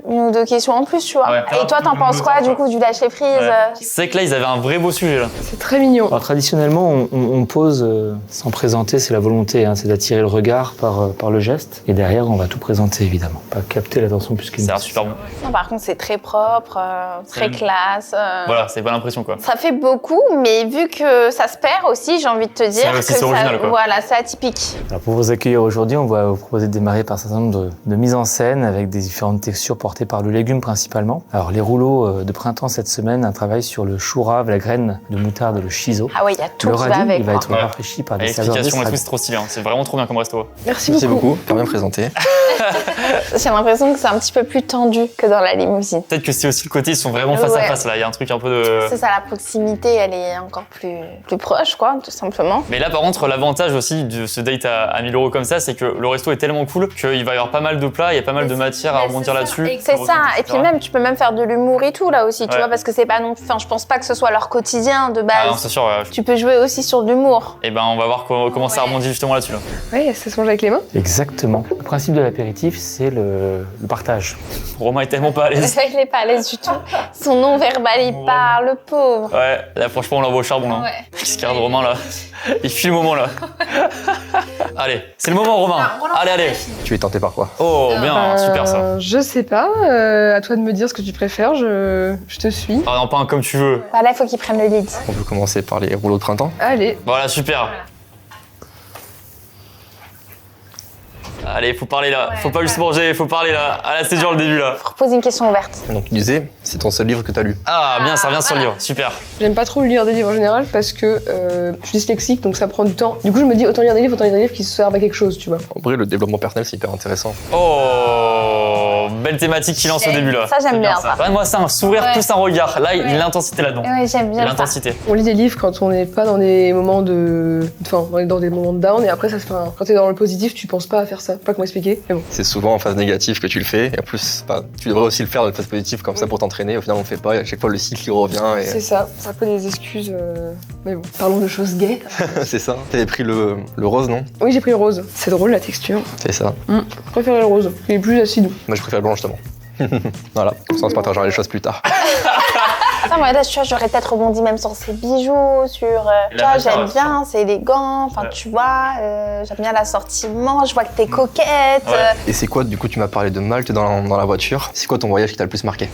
une ou deux questions en plus, tu vois. Ouais. Et toi, t'en penses quoi du coup du lâcher prise Ouais. C'est que là, ils avaient un vrai beau sujet là. C'est très mignon. Alors traditionnellement, on pose sans présenter, c'est la volonté, hein, c'est d'attirer le regard par le geste. Et derrière, on va tout présenter évidemment, pas capter l'attention plus qu'une. Ça a l'air super bon. Non, par contre, c'est très propre, très classe. Voilà, c'est pas l'impression quoi. Ça fait beaucoup, mais vu que ça se perd aussi, j'ai envie de te dire C'est que aussi, c'est original, quoi. voilà, c'est atypique. Alors pour vous accueillir aujourd'hui, on va vous proposer de démarrer par un certain nombre de mises en scène avec des différentes textures portées par le légume principalement. Alors les rouleaux de printemps cette semaine, un travail sur le chou rave, la graine de moutarde, le shiso. Ah ouais, il y a tout Le qui va radis, avec. il va quoi. être Ouais. rafraîchi par Et des saveurs l'explication et tout, d'estrade. c'est trop stylé. Hein. C'est vraiment trop bien comme resto. Merci Merci beaucoup. beaucoup. T'as bien présenté. J'ai l'impression que c'est un petit peu plus tendu que dans la limousine. Peut-être que c'est aussi le côté, ils sont vraiment face à Ouais. face là. Il y a un truc un peu de. C'est ça, la proximité, elle est encore plus proche, quoi, tout simplement. Mais là, par contre, l'avantage aussi de ce date à 1000 € comme ça, c'est que le resto est tellement cool qu'il va y avoir pas mal de plats, il y a pas mal de matière à rebondir là-dessus. C'est ça, et puis même, tu peux même faire de l'humour et tout, là aussi, tu Ouais. vois, parce que c'est pas non. Enfin, je pense pas que ce soit leur quotidien de Ah non, base. c'est sûr. Tu peux jouer aussi sur de l'humour. Et ben, on va voir comment ça rebondit justement là-dessus. Là. Ouais, ça se mange avec les mains. Exactement. Le principe de l'apéritif, c'est le partage. Romain est tellement pas à l'aise. Il est pas à l'aise du tout. Son non-verbal, il parle, le pauvre. Ouais, là, franchement, on l'envoie au charbon là. Ouais. Qu'est-ce qu'il regarde Romain là? Il fuit le moment là. Allez, c'est le moment, Romain. Allez, allez. Tu es tenté par quoi? Oh, bien, super ça. Je sais pas, à toi de me dire ce que tu préfères, je te suis. Ah non, pas un comme tu veux. Bah là, il faut qu'il prenne le lead. On peut commencer par les rouleaux de printemps. Allez. Voilà, super. Allez, faut parler là. Faut pas juste manger, faut parler là. Ah là, c'est dur le début là. Repose une question ouverte. Donc tu disais, c'est ton seul livre que t'as lu. Ah, bien, ça revient sur le livre. Super. J'aime pas trop lire des livres en général parce que je suis dyslexique donc ça prend du temps. Du coup je me dis autant lire des livres qui servent à quelque chose, tu vois. En vrai, le développement personnel, c'est hyper intéressant. Oh, belle thématique qu'il lance au début là. Ça, j'aime C'est bien, ça. Ouais, moi, c'est un sourire plus un regard. Là, il y a Ouais. l'intensité là-dedans. Ouais, j'aime bien ça. L'intensité. On lit des livres quand on n'est pas dans des moments de... Enfin, on est dans des moments de down et après ça se fait quand t'es dans le positif, tu penses pas à faire ça. Je sais pas comment expliquer, mais bon. C'est souvent en phase négative que tu le fais. Et en plus, tu devrais aussi le faire dans une phase positive comme ça pour t'entraîner. Au final, on le fait pas. Et à chaque fois, le cycle il revient. C'est ça, c'est un peu des excuses. Mais bon, parlons de choses gaies. C'est ça. T'avais pris le rose, non? Oui, j'ai pris le rose. C'est drôle la texture. C'est ça. Je préfère le rose, il est plus acide. Moi, je préfère le blanc justement. Voilà. Comme ça, on se partagera les choses plus tard. Ça, moi, là, tu vois, j'aurais peut-être rebondi même sur ses bijoux, sur... tu vois, j'aime bien, c'est élégant, enfin, tu vois, j'aime bien l'assortiment, je vois que t'es coquette. Et c'est quoi, du coup, tu m'as parlé de Malte dans la voiture. C'est quoi ton voyage qui t'a le plus marqué?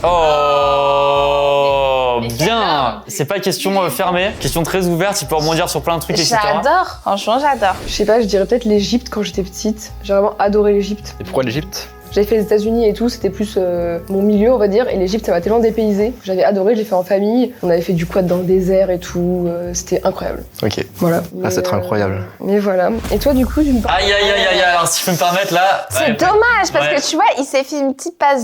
Oh, bien. C'est pas question fermée, question très ouverte. Il peut rebondir sur plein de trucs, etc. J'adore, franchement, j'adore. Je sais pas, je dirais peut-être l'Égypte quand j'étais petite. J'ai vraiment adoré l'Égypte. Et pourquoi l'Égypte? J'avais fait les États-Unis et tout, c'était plus mon milieu, on va dire. Et l'Égypte, ça m'a tellement dépaysé. J'avais adoré, je l'ai fait en famille. On avait fait du quad dans le désert et tout. C'était incroyable. Ok. Voilà. Ah, c'est très incroyable. Mais voilà. Et toi, du coup, tu me parles. Aïe, aïe, aïe, aïe, alors si je peux me permettre là. C'est dommage, parce Ouais. que tu vois, il s'est fait une petite passe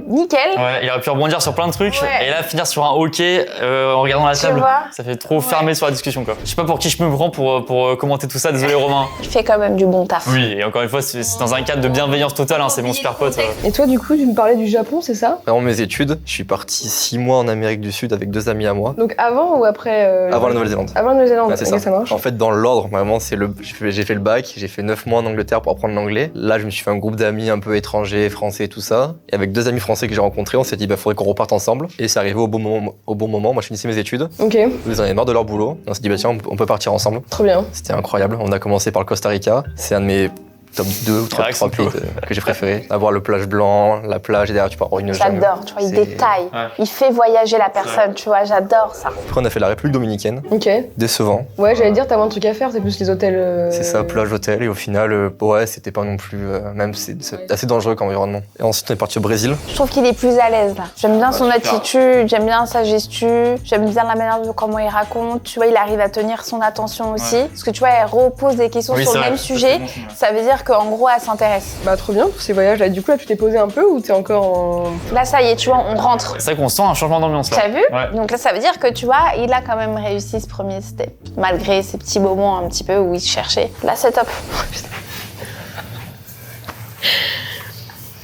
nickel. Ouais, il aurait pu rebondir sur plein de trucs Ouais. et là finir sur un hockey en regardant la table. vois. Ça fait trop fermé sur la discussion quoi. Je sais pas pour qui je me prends pour commenter tout ça, désolé Romain. Tu fais quand même du bon taf. Oui, et encore une fois, c'est dans un cadre de bienveillance totale, hein, c'est mon super pote. Et toi, du coup, tu me parlais du Japon, c'est ça? Avant mes études, je suis parti 6 mois en Amérique du Sud avec 2 amis à moi. Donc avant ou après Avant la Nouvelle-Zélande. Avant la Nouvelle-Zélande, Ouais, c'est ok, ça. ça marche. En fait, dans l'ordre, vraiment, j'ai fait le bac, j'ai fait 9 mois en Angleterre pour apprendre l'anglais. Là, je me suis fait un groupe d'amis un peu étrangers, français et tout ça. Et avec 2 amis français que j'ai rencontrés, on s'est dit, faudrait qu'on reparte ensemble. Et c'est arrivé au bon moment. Moi, je finissais mes études. Ok, Ils en avaient marre de leur boulot. Et on s'est dit, tiens, on peut partir ensemble. trop bien. C'était incroyable. On a commencé par le Costa Rica. C'est un de mes top 2 ou 3 vrai que c'est pays que j'ai préféré. Avoir le plage blanc, la plage, et derrière, tu peux avoir une jungle. J'adore, tu vois, il C'est- détaille. Ouais. Il fait voyager la personne, tu vois, j'adore ça. Après, on a fait la République dominicaine. Ok. Décevant. Ouais, j'allais dire, t'as moins de trucs à faire, c'est plus les hôtels. C'est ça, plage, hôtel, et au final, ouais, c'était pas non plus. Même, c'est assez dangereux comme environnement. Et ensuite, on est parti au Brésil. Je trouve qu'il est plus à l'aise là. J'aime bien son super. attitude, j'aime bien sa gestu, j'aime bien la manière de comment il raconte. Tu vois, il arrive à tenir son attention aussi. Parce que tu vois, elle repose des questions Oui, sur c'est le vrai. même sujet. Ça veut dire qu'en gros, elle s'intéresse. Bah, trop bien pour ces voyages là. Du coup, là, tu t'es posé un peu ou t'es encore en. Là, ça y est, tu vois, on rentre. C'est vrai qu'on sent un changement d'ambiance là. T'as vu? Ouais. Donc là, ça veut dire que tu vois, il a quand même réussi ce premier step. Malgré ces petits moments un petit peu où il se cherchait. Là, c'est top.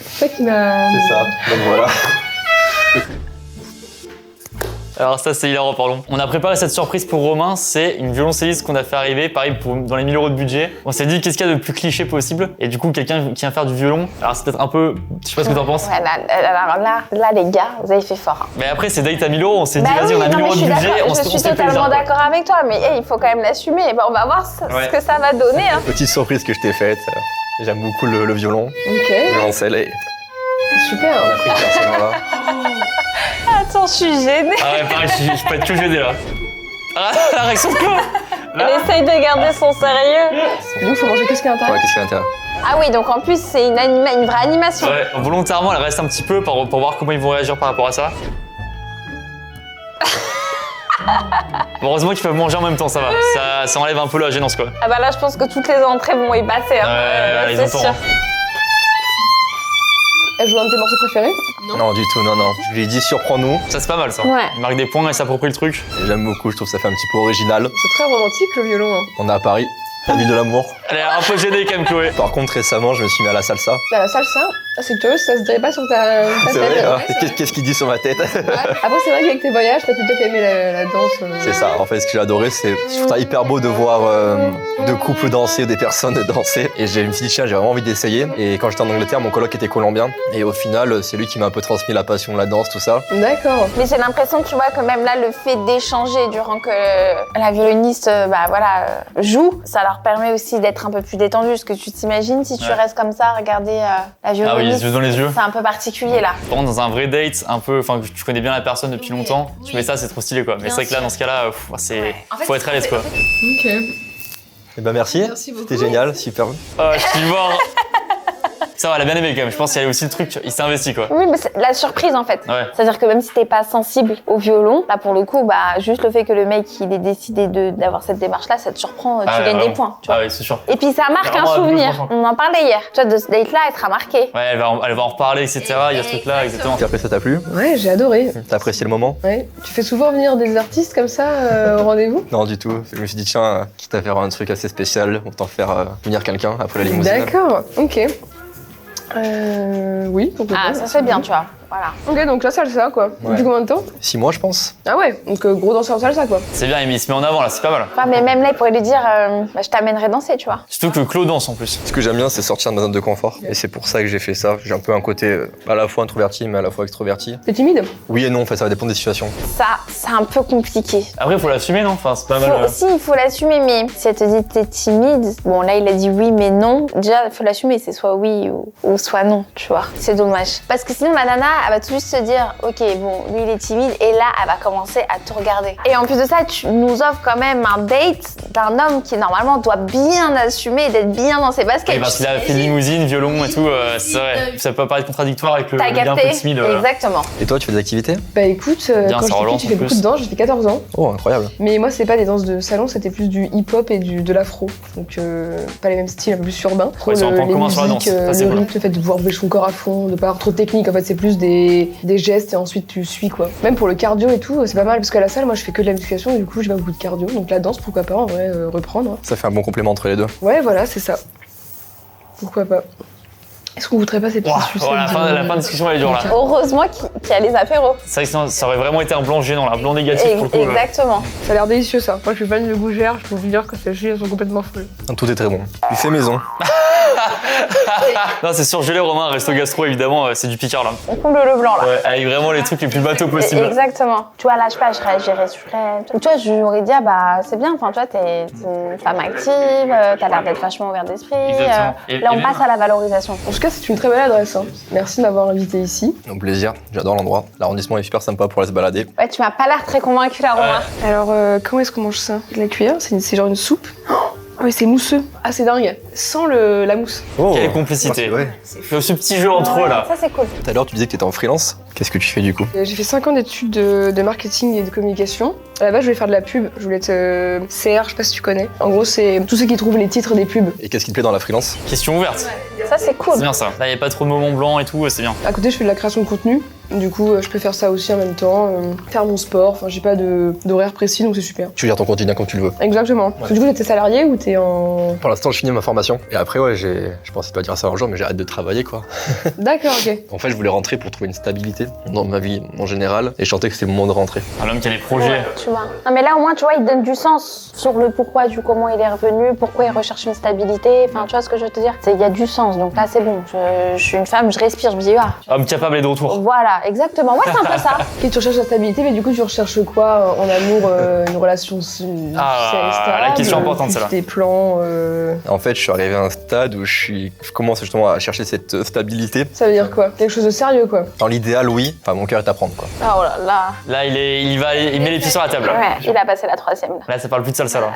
C'est ça qui m'a. C'est ça. Donc voilà. Alors ça c'est hilarant, pardon. On a préparé cette surprise pour Romain, c'est une violoncelliste qu'on a fait arriver, pareil dans les 1000 € de budget. On s'est dit qu'est-ce qu'il y a de plus cliché possible, et du coup quelqu'un qui vient faire du violon, alors c'est peut-être un peu, je sais pas ce que t'en penses. Ouais, alors là, les gars, vous avez fait fort. Hein. Mais après c'est date à 1000 €, on s'est dit Bah vas-y oui, on a 1000 non, mais € de budget, on je se suis fait plaisir. totalement quoi. d'accord avec toi, mais hey, il faut quand même l'assumer. Bah, on va voir ce Ouais. que ça va donner. Hein. Petite surprise que je t'ai faite. J'aime beaucoup le violon, Ok, le violoncelle, et super. on a pris ce moment-là. Attends, je suis gênée. Ah ouais pareil, je peux être que gêné là. Ah la réaction de Claude. Elle essaye de garder son sérieux. Du coup, faut manger qu'est-ce qu'il y a à l'intérieur? Ouais, qu'est-ce qu'il y a à l'intérieur? Ah oui, donc en plus, c'est une vraie animation. Ouais, volontairement elle reste un petit peu pour voir comment ils vont réagir par rapport à ça. Bon, heureusement qu'ils peuvent manger en même temps, ça va. Ça enlève un peu la gênance quoi. Ah bah là, je pense que toutes les entrées vont y passer. Hein. Ouais, ils c'est ont sûr. tort. Elle joue un de tes morceaux préférés? Non, du tout, non. Je lui ai dit surprends-nous. Ça c'est pas mal ça. Ouais. Il marque des points et s'approprie le truc. Et j'aime beaucoup, je trouve que ça fait un petit peu original. C'est très romantique le violon. Hein. On est à Paris, la ville de l'amour. Elle est un peu gênée quand même Chloé. Par contre, récemment, je me suis mis à la salsa. T'as la salsa? Ah, c'est curieux, ça se dirait pas sur ta C'est tête. vrai, hein. Ouais, c'est vrai. Qu'est-ce qu'il dit sur ma tête? Après, c'est vrai qu'avec tes voyages, t'as pu peut-être aimer la danse. C'est ça, en fait, ce que j'ai adoré, c'est. Je trouve ça hyper beau de voir deux couples danser, des personnes danser. Et je me suis dit, tiens, j'ai vraiment envie d'essayer. Et quand j'étais en Angleterre, mon coloc était colombien. Et au final, c'est lui qui m'a un peu transmis la passion de la danse, tout ça. D'accord. Mais j'ai l'impression, tu vois, que même là, le fait d'échanger durant que la violoniste, joue, ça leur permet aussi d'être un peu plus détendu. Parce que tu t'imagines si tu Ouais. restes comme ça à regarder la violoniste. Ah oui, les yeux dans les yeux. C'est un peu particulier là. Par contre, dans un vrai date, un peu, enfin, que tu connais bien la personne depuis longtemps, tu mets ça, c'est trop stylé quoi. Mais c'est vrai que là, dans ce cas-là, faut être à l'aise quoi. Ok. Eh ben merci, Merci beaucoup. c'était génial, super. Oh, je suis mort. Ça va, elle a bien aimé quand même. Je pense qu'il y a aussi le truc, il s'est investi quoi. Oui, mais c'est la surprise en fait. Ouais. C'est-à-dire que même si t'es pas sensible au violon, là pour le coup, bah juste le fait que le mec il ait décidé d'avoir cette démarche-là, ça te surprend, tu Ah ouais, gagnes des vraiment. points. Tu vois. Ah oui, c'est sûr. Et puis ça marque un Vraiment, souvenir. franchement. On en parlait hier. Tu vois, de ce date-là, elle sera marquée. Ouais, elle va en reparler, etc. Il y a ce truc-là, exactement. Et après, ça t'a plu? Ouais, j'ai adoré. T'as apprécié le moment? Ouais. Tu fais souvent venir des artistes comme ça au rendez-vous? Non, du tout. Je me suis dit, tiens, quitte à faire un truc assez spécial, autant faire venir quelqu'un après la limousine. D'accord, ok. Oui, pourquoi Ah, pas. ça c'est bien, tu vois. Voilà. Ok, donc la salsa quoi. Ouais. Depuis combien de temps? 6 mois, je pense. Ah ouais, donc gros danseur de salsa quoi. C'est bien, il se met en avant là, c'est pas mal. Enfin, mais même là, il pourrait lui dire bah, je t'amènerai danser, tu vois. Surtout que Claude danse en plus. Ce que j'aime bien, c'est sortir de ma zone de confort. Et c'est pour ça que j'ai fait ça. J'ai un peu un côté à la fois introverti, mais à la fois extroverti. T'es timide? Oui et non, en fait, ça va dépendre des situations. Ça, c'est un peu compliqué. Après, faut l'assumer, non? Enfin, c'est pas mal. Si, il faut l'assumer, mais si elle te dit t'es timide, bon là il a dit oui mais non, déjà il faut l'assumer, c'est soit oui ou soit non, tu vois. C'est dommage. Parce que sinon la nana, elle va tout juste se dire ok bon, lui il est timide et là elle va commencer à tout regarder. Et en plus de ça, tu nous offres quand même un date d'un homme qui normalement doit bien assumer et d'être bien dans ses baskets. Oui, parce qu'il a fait limousine, violon et tout, c'est vrai. Ça peut paraître contradictoire avec le T'as gars un peu capté? timide. Exactement. Et toi, tu fais des activités? Bah écoute, Bien, quand ça j'étais relance petite, j'ai en fait beaucoup plus. de danse, j'ai fait 14 ans. Oh, incroyable. Mais moi, c'est pas des danses de salon, c'était plus du hip-hop et de l'afro. Donc pas les mêmes styles, un peu plus urbain. Ouais, c'est un point commun sur la danse. Ça, c'est le cool. rythme, le fait de pouvoir bouger son corps à fond, de pas avoir trop de technique. En fait, c'est plus des gestes et ensuite tu suis quoi. Même pour le cardio et tout, c'est pas mal parce qu'à la salle, moi, je fais que de la musculation et du coup, j'ai pas beaucoup de cardio. Donc la danse, pourquoi pas en vrai, reprendre. Ça fait un bon complément entre les deux. Ouais, voilà, c'est ça. Pourquoi pas. Est-ce qu'on goûterait pas ces petites Ouah, sucettes voilà, la fin de discussion elle est dure là. Heureusement qu'il y a les apéros. C'est vrai que sinon, ça aurait vraiment été un blanc gênant là, blanc négatif pour le coup. Exactement. Ça a l'air délicieux ça. Moi, je suis fan de gougères, je peux vous dire que celles-ci, elles sont complètement folles. Tout est très bon. Du fait maison. Non, c'est surgelé, Romain, resto gastro évidemment, c'est du Picard là. On comble le blanc là. Ouais, avec vraiment les trucs les plus bateaux possibles. Exactement. Tu vois, là, je sais pas, je réagirais sur elle. Tu vois, j'aurais dit, ah bah, c'est bien, enfin, tu vois, t'es une femme active, t'as l'air d'être vachement ouvert d'esprit. Exactement. Et Là, on même- passe à la valorisation. En tout cas, c'est une très belle adresse. Hein. Merci de m'avoir invité ici. Donc plaisir, j'adore l'endroit. L'arrondissement est super sympa pour aller se balader. Ouais, tu m'as pas l'air très convaincu, là, Romain. Alors, comment est-ce qu'on mange ça? De la cuillère? C'est genre une soupe? Oh, mais c'est mousseux. Ah, c'est dingue. Sans la mousse. Oh, Quelle complicité. Ouais. Ce petit jeu entre eux là. Ça, c'est cool. Tout à l'heure, tu disais que tu étais en freelance. Qu'est-ce que tu fais du coup? J'ai fait 5 ans d'études de marketing et de communication. À la base, je voulais faire de la pub. Je voulais être CR, je sais pas si tu connais. En gros, c'est tous ceux qui trouvent les titres des pubs. Et qu'est-ce qui te plaît dans la freelance? Question ouverte. Ça, c'est cool. C'est bien ça. Là, y a pas trop de moments blancs et tout, c'est bien. À côté, je fais de la création de contenu. Du coup, je peux faire ça aussi en même temps. Faire mon sport. Enfin, j'ai pas d'horaire précis, donc c'est super. Tu gères ton quotidien comme tu le veux. Exactement. Parce que du coup, t'es salarié ou t'es en... Pour l'instant, je finis ma formation. Et après, ouais, je pensais pas dire ça un jour, mais j'ai hâte de travailler quoi. D'accord, ok. En fait, je voulais rentrer pour trouver une stabilité dans ma vie en général. Et je sentais que c'était le moment de rentrer. Un homme qui a des projets. Tu vois. Non, mais là, au moins, tu vois, il donne du sens sur le pourquoi, du comment il est revenu, pourquoi il recherche une stabilité. Enfin, tu vois ce que je veux te dire? Il y a du sens. Donc là, c'est bon. Je suis une femme, je respire, je me dis, ah. Homme capable et de retour. Voilà, exactement. Ouais, c'est un peu ça. Ok, tu recherches la stabilité, mais du coup, tu recherches quoi en amour? Une relation stable, la question importante, celle-là. Des plans... En fait, je suis arrivé à un stade où je commence justement à chercher cette stabilité. Ça veut dire quoi? Quelque chose de sérieux, quoi. Dans l'idéal, oui. Enfin, mon cœur est à prendre quoi. Ah, oh là là. Là, il met les pieds sur la table. là. Ouais, il a passé la 3e. Là. Là, ça parle plus de salsa là.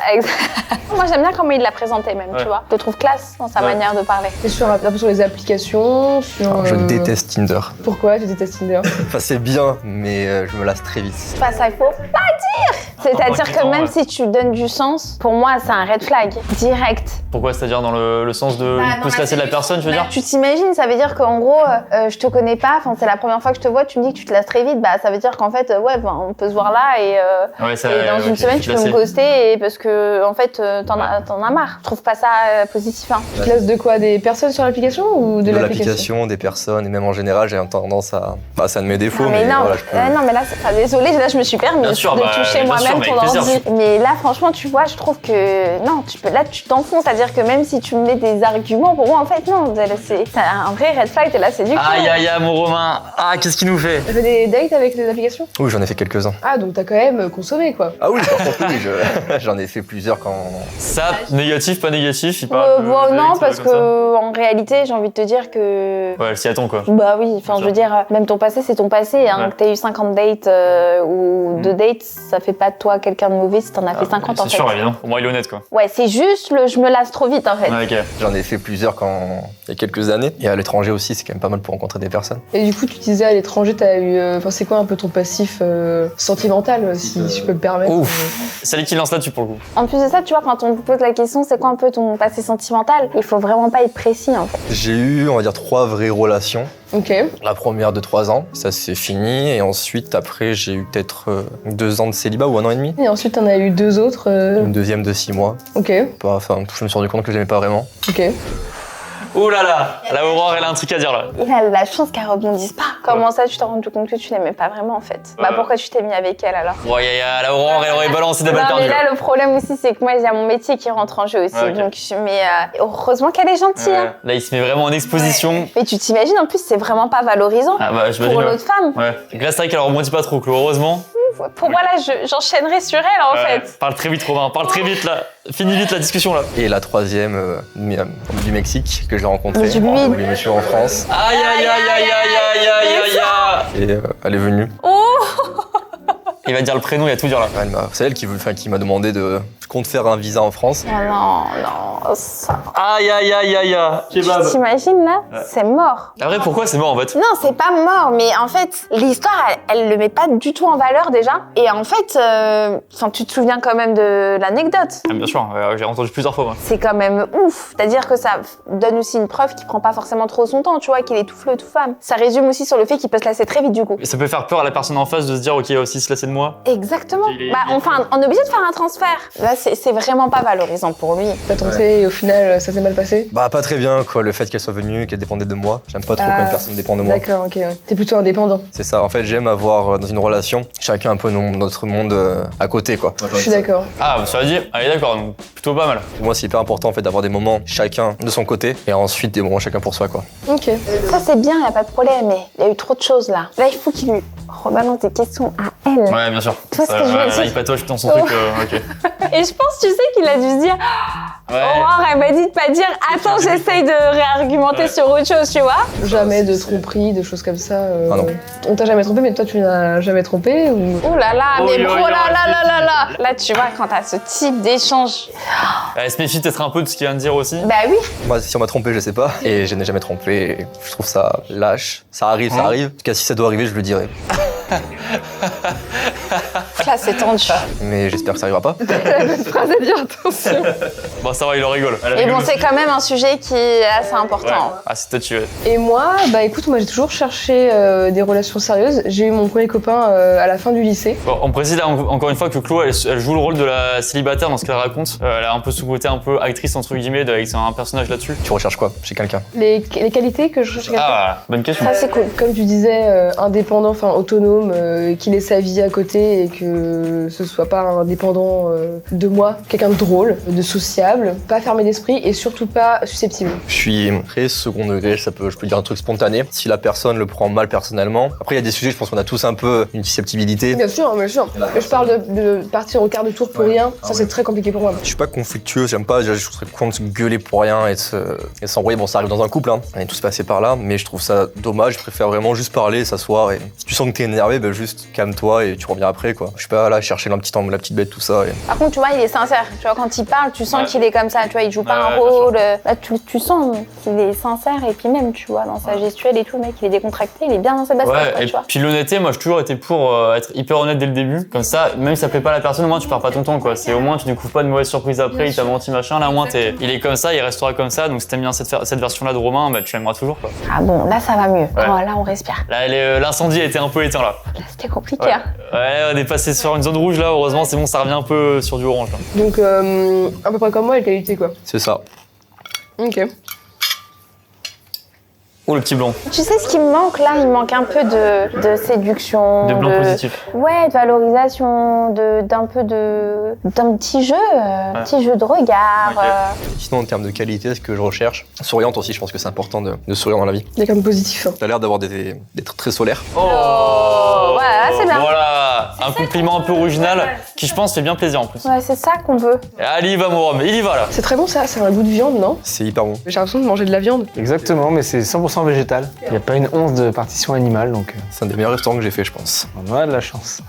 Moi, j'aime bien comment il l'a présenté, même, Ouais. tu vois. Je le trouve classe dans sa Ouais. manière de parler. C'est sur les applications, sur... Alors, je déteste Tinder. Pourquoi tu détestes Tinder? Enfin, c'est bien, mais je me lasse très vite. Pas ça, il faut pas dire. C'est-à-dire que même si tu donnes du sens, pour moi, c'est un red flag. Direct. Pourquoi? C'est-à-dire dans le sens de. Bah, il peut se lasser de la personne, tu veux dire? Tu t'imagines, ça veut dire qu'en gros, je te connais pas, enfin, c'est la première fois que je te vois, tu me dis que tu te lasses très vite, bah, ça veut dire qu'en fait, ouais, ben, on peut se voir là et Ouais, ça, dans une ok, semaine, tu peux me lasser. ghoster et parce que, en fait, t'en as marre. Je trouve pas ça positif, hein. Tu te lasses de quoi? Des personnes sur l'application ou de l'application? l'application, des personnes, et même en général, j'ai tendance à. Bah, c'est un de mes défauts, Non, mais non, voilà, je peux. non, mais là, c'est pas désolé, là, je me suis permis Bien sûr, de bah, toucher bien moi-même sûr, mais ton avec plaisir. ordi. Mais là, franchement, tu vois, je trouve que non, là, tu t'enfonces, c'est-à-dire que même si tu me mets des arguments, pour moi, en fait, non, c'est un vrai red flag, t'es là, c'est du Aïe aïe aïe, mon Romain. Ah, qu'est-ce qu'il nous fait? T'as fait des dates avec des applications? Oui, j'en ai fait quelques-uns. Ah, donc t'as quand même consommé, quoi. Ah oui, par contre, oui, j'en ai fait plusieurs quand. Ça, négatif, pas négatif, il parle. de non, date, parce comme ça. que en réalité, j'ai envie de te dire que. Ouais, elle s'y attend quoi. Bah oui, enfin Bien je veux dire, même ton passé c'est ton passé, hein, Ouais. que t'aies eu 50 dates ou 2 dates, ça fait pas toi quelqu'un de mauvais si t'en as fait 50 en C'est fait. sûr, évidemment. Au moins, il est honnête, quoi. Ouais, c'est juste le je me lasse trop vite en fait. Ouais, ok. J'en ai fait plusieurs il y a quelques années. Et à l'étranger aussi, c'est quand même pas mal pour rencontrer des personnes. Et du coup, tu disais à l'étranger, t'as eu. Enfin, c'est quoi un peu ton passif sentimental, si je peux me permettre Ouf. C'est lui qui lance là-dessus pour le coup. En plus de ça, tu vois, quand on vous pose la question, c'est quoi un peu ton passé sentimental, il faut vraiment pas être précis en fait. J'ai eu, on va dire, 3 vraies relations. Ok. La première de 3 ans, ça c'est fini. Et ensuite, après, j'ai eu peut-être 2 ans de célibat ou 1 an et demi. Et ensuite, t'en as eu 2 autres. Une deuxième de 6 mois. Ok. Enfin, je me suis rendu compte que je l'aimais pas vraiment. Ok. Oh là là, la Aurore, elle a un truc à dire là. Il a la chance qu'elle rebondisse pas. Comment ça, tu t'es rendu compte que tu l'aimais pas vraiment en fait? Bah pourquoi tu t'es mis avec elle alors? Ouais, la Aurore, elle aurait balancé des balles Non mais perdues. là le problème aussi c'est que moi j'ai mon métier qui rentre en jeu aussi. Ah, ok. Donc mais heureusement qu'elle est gentille. Ouais. Hein. Là, il se met vraiment en exposition. Mais tu t'imagines en plus c'est vraiment pas valorisant Ah bah, j'imagine. pour Ouais. l'autre femme. Ouais. Là, c'est vrai qu'elle rebondit pas trop, Chloé, heureusement. Pour moi là j'enchaînerai sur elle en Ouais. fait. Parle très vite, Robin, parle très vite là. Finis vite la discussion là. Et la troisième du Mexique que j'ai rencontrée. Mais du bide. Oui, je suis en France. Aïe aïe aïe aïe aïe aïe aïe aïe. Et elle est venue. Il va dire le prénom, il va tout dire là. C'est elle qui m'a demandé de. Je compte faire un visa en France. Oh non, non, ça. Aïe aïe aïe aïe aïe. Kebab. T'imagines là? C'est mort. Après, pourquoi c'est mort en fait? Non, c'est pas mort, mais en fait, l'histoire, elle le met pas du tout en valeur déjà. Et en fait, enfin, tu te souviens quand même de l'anecdote. Ah, bien sûr, j'ai entendu plusieurs fois moi. C'est quand même ouf. C'est-à-dire que ça donne aussi une preuve qu'il prend pas forcément trop son temps, tu vois, qu'il est tout fleu, tout femme. Ça résume aussi sur le fait qu'il peut se lasser très vite du coup. Et ça peut faire peur à la personne en face de se dire, ok, il va aussi se lasser de moi. Exactement. Il est- Bah, enfin, on est obligé de faire un transfert. Là, c'est vraiment pas valorisant pour lui. T'as tenté et au final, ça s'est mal passé. Bah, pas très bien, quoi. Le fait qu'elle soit venue, qu'elle dépendait de moi. J'aime pas trop quand une personne dépend de moi. D'accord, ok. Ouais. T'es plutôt indépendant. C'est ça. En fait, j'aime avoir dans une relation chacun un peu notre monde à côté, quoi. Je suis d'accord. Ah, bah, ça veut dire, allez, d'accord, donc plutôt pas mal. Pour moi, c'est hyper important en fait d'avoir des moments chacun de son côté et ensuite des moments chacun pour soi, quoi. Ok. Ça, c'est bien, y a pas de problème, mais il y a eu trop de choses là. Là, il faut qu'il lui rebalance des questions à elle. Ouais, bien sûr. Tu vois ce que je veux dire? Il patoche dans son truc, ok. Et je pense, tu sais, qu'il a dû se dire Ouais. Aurore, elle m'a dit de pas dire attends, j'essaye de réargumenter sur autre chose, tu vois. Jamais de tromperie, de choses comme ça. Ah non. On t'a jamais trompé, mais toi, tu n'as jamais trompé ou... Oh là là, Oh, mais yo, oh yo, là là là là là. Là, tu vois, quand t'as ce type d'échange. Elle se méfie peut-être un peu de ce qu'il vient de dire aussi. Bah oui. Moi, si on m'a trompé, je sais pas. Et je n'ai jamais trompé. Et je trouve ça lâche. Ça arrive, ça arrive. En tout cas, si ça doit arriver, je le dirai. Là, c'est tendu. Mais j'espère que ça arrivera pas. Cette phrase à dire, attention. Bon, ça va, il en rigole. Et bon, c'est quand même un sujet qui est assez important. Ah, c'est peut-être tu. Et moi, bah écoute, moi j'ai toujours cherché des relations sérieuses. J'ai eu mon premier copain à la fin du lycée. Bon, on précise là encore une fois que Chloé, elle joue le rôle de la célibataire dans ce qu'elle raconte. Elle a un peu ce côté un peu actrice entre guillemets, avec un personnage là-dessus. Tu recherches quoi chez quelqu'un? Les qualités que je cherche chez quelqu'un. Ah, bonne question. Ça, c'est cool. Comme tu disais, indépendant, enfin autonome, qu'il ait sa vie à côté et que ce soit pas indépendant de moi. Quelqu'un de drôle, de sociable, pas fermé d'esprit et surtout pas susceptible. Je suis très second degré, je peux dire un truc spontané. Si la personne le prend mal personnellement. Après, il y a des sujets, je pense qu'on a tous un peu une susceptibilité. Bien sûr, bien sûr. Mais je parle de partir au quart de tour pour rien. Ça, c'est très compliqué pour moi. Je suis pas conflictueux, j'aime pas, je trouve con de se gueuler pour rien et de s'embrouiller. Bon, ça arrive dans un couple, hein. On est tous passés par là, mais je trouve ça dommage. Je préfère vraiment juste parler, s'asseoir et si tu sens que t'es énervé, ben juste calme-toi et tu reviens après, quoi. Je suis pas là à chercher la petite bête, tout ça. Par contre, tu vois, il est sincère. Tu vois, quand il parle, tu sens qu'il est comme ça. Tu vois, il joue pas un Ouais, rôle. Là, tu sens qu'il est sincère. Et puis même, tu vois, dans sa gestuelle et tout, le mec, il est décontracté. Il est bien dans ses baskets, Ouais, quoi, et tu vois. puis l'honnêteté, moi j'ai toujours été pour être hyper honnête dès le début. Comme ça, même si ça plaît pas à la personne, au moins tu perds pas ton temps, quoi. C'est au moins tu découvres pas de mauvaises surprises après, il t'a menti machin. Là, au moins il est comme ça, il restera comme ça. Donc si t'aimes bien cette version-là de Romain, bah tu l'aimeras toujours, quoi. Ah bon, là, ça va mieux. Oh, là, on respire. Là, l'incendie a été un peu éteint là. Là, c'était compliqué. Ouais. Hein. Ouais, on est passé sur une zone rouge là. Heureusement, c'est bon, ça revient un peu sur du orange là. Donc, à peu près comme moi, les qualités, quoi. C'est ça. Ok. Oh le petit blanc, Tu sais ce qui me manque là? Il manque un peu de séduction. de blanc positif. Ouais, de valorisation, d'un petit jeu, petit jeu de regard. Ok. Sinon, en termes de qualité, ce que je recherche, souriante aussi, je pense que c'est important de sourire dans la vie. Quelqu'un de positif. T'as l'air d'être très solaire. Oh, ouais, c'est bien. Voilà, un compliment un peu original qui je pense fait bien plaisir en plus. Ouais, c'est ça qu'on veut. Allez, il va mon Rome, il y va là. C'est très bon ça, c'est un goût de viande, non? C'est hyper bon. J'ai l'impression de manger de la viande. Exactement, mais c'est 100% végétal. Il n'y a pas une once de partition animale, donc C'est un des meilleurs restaurants que j'ai fait, je pense. on a de la chance.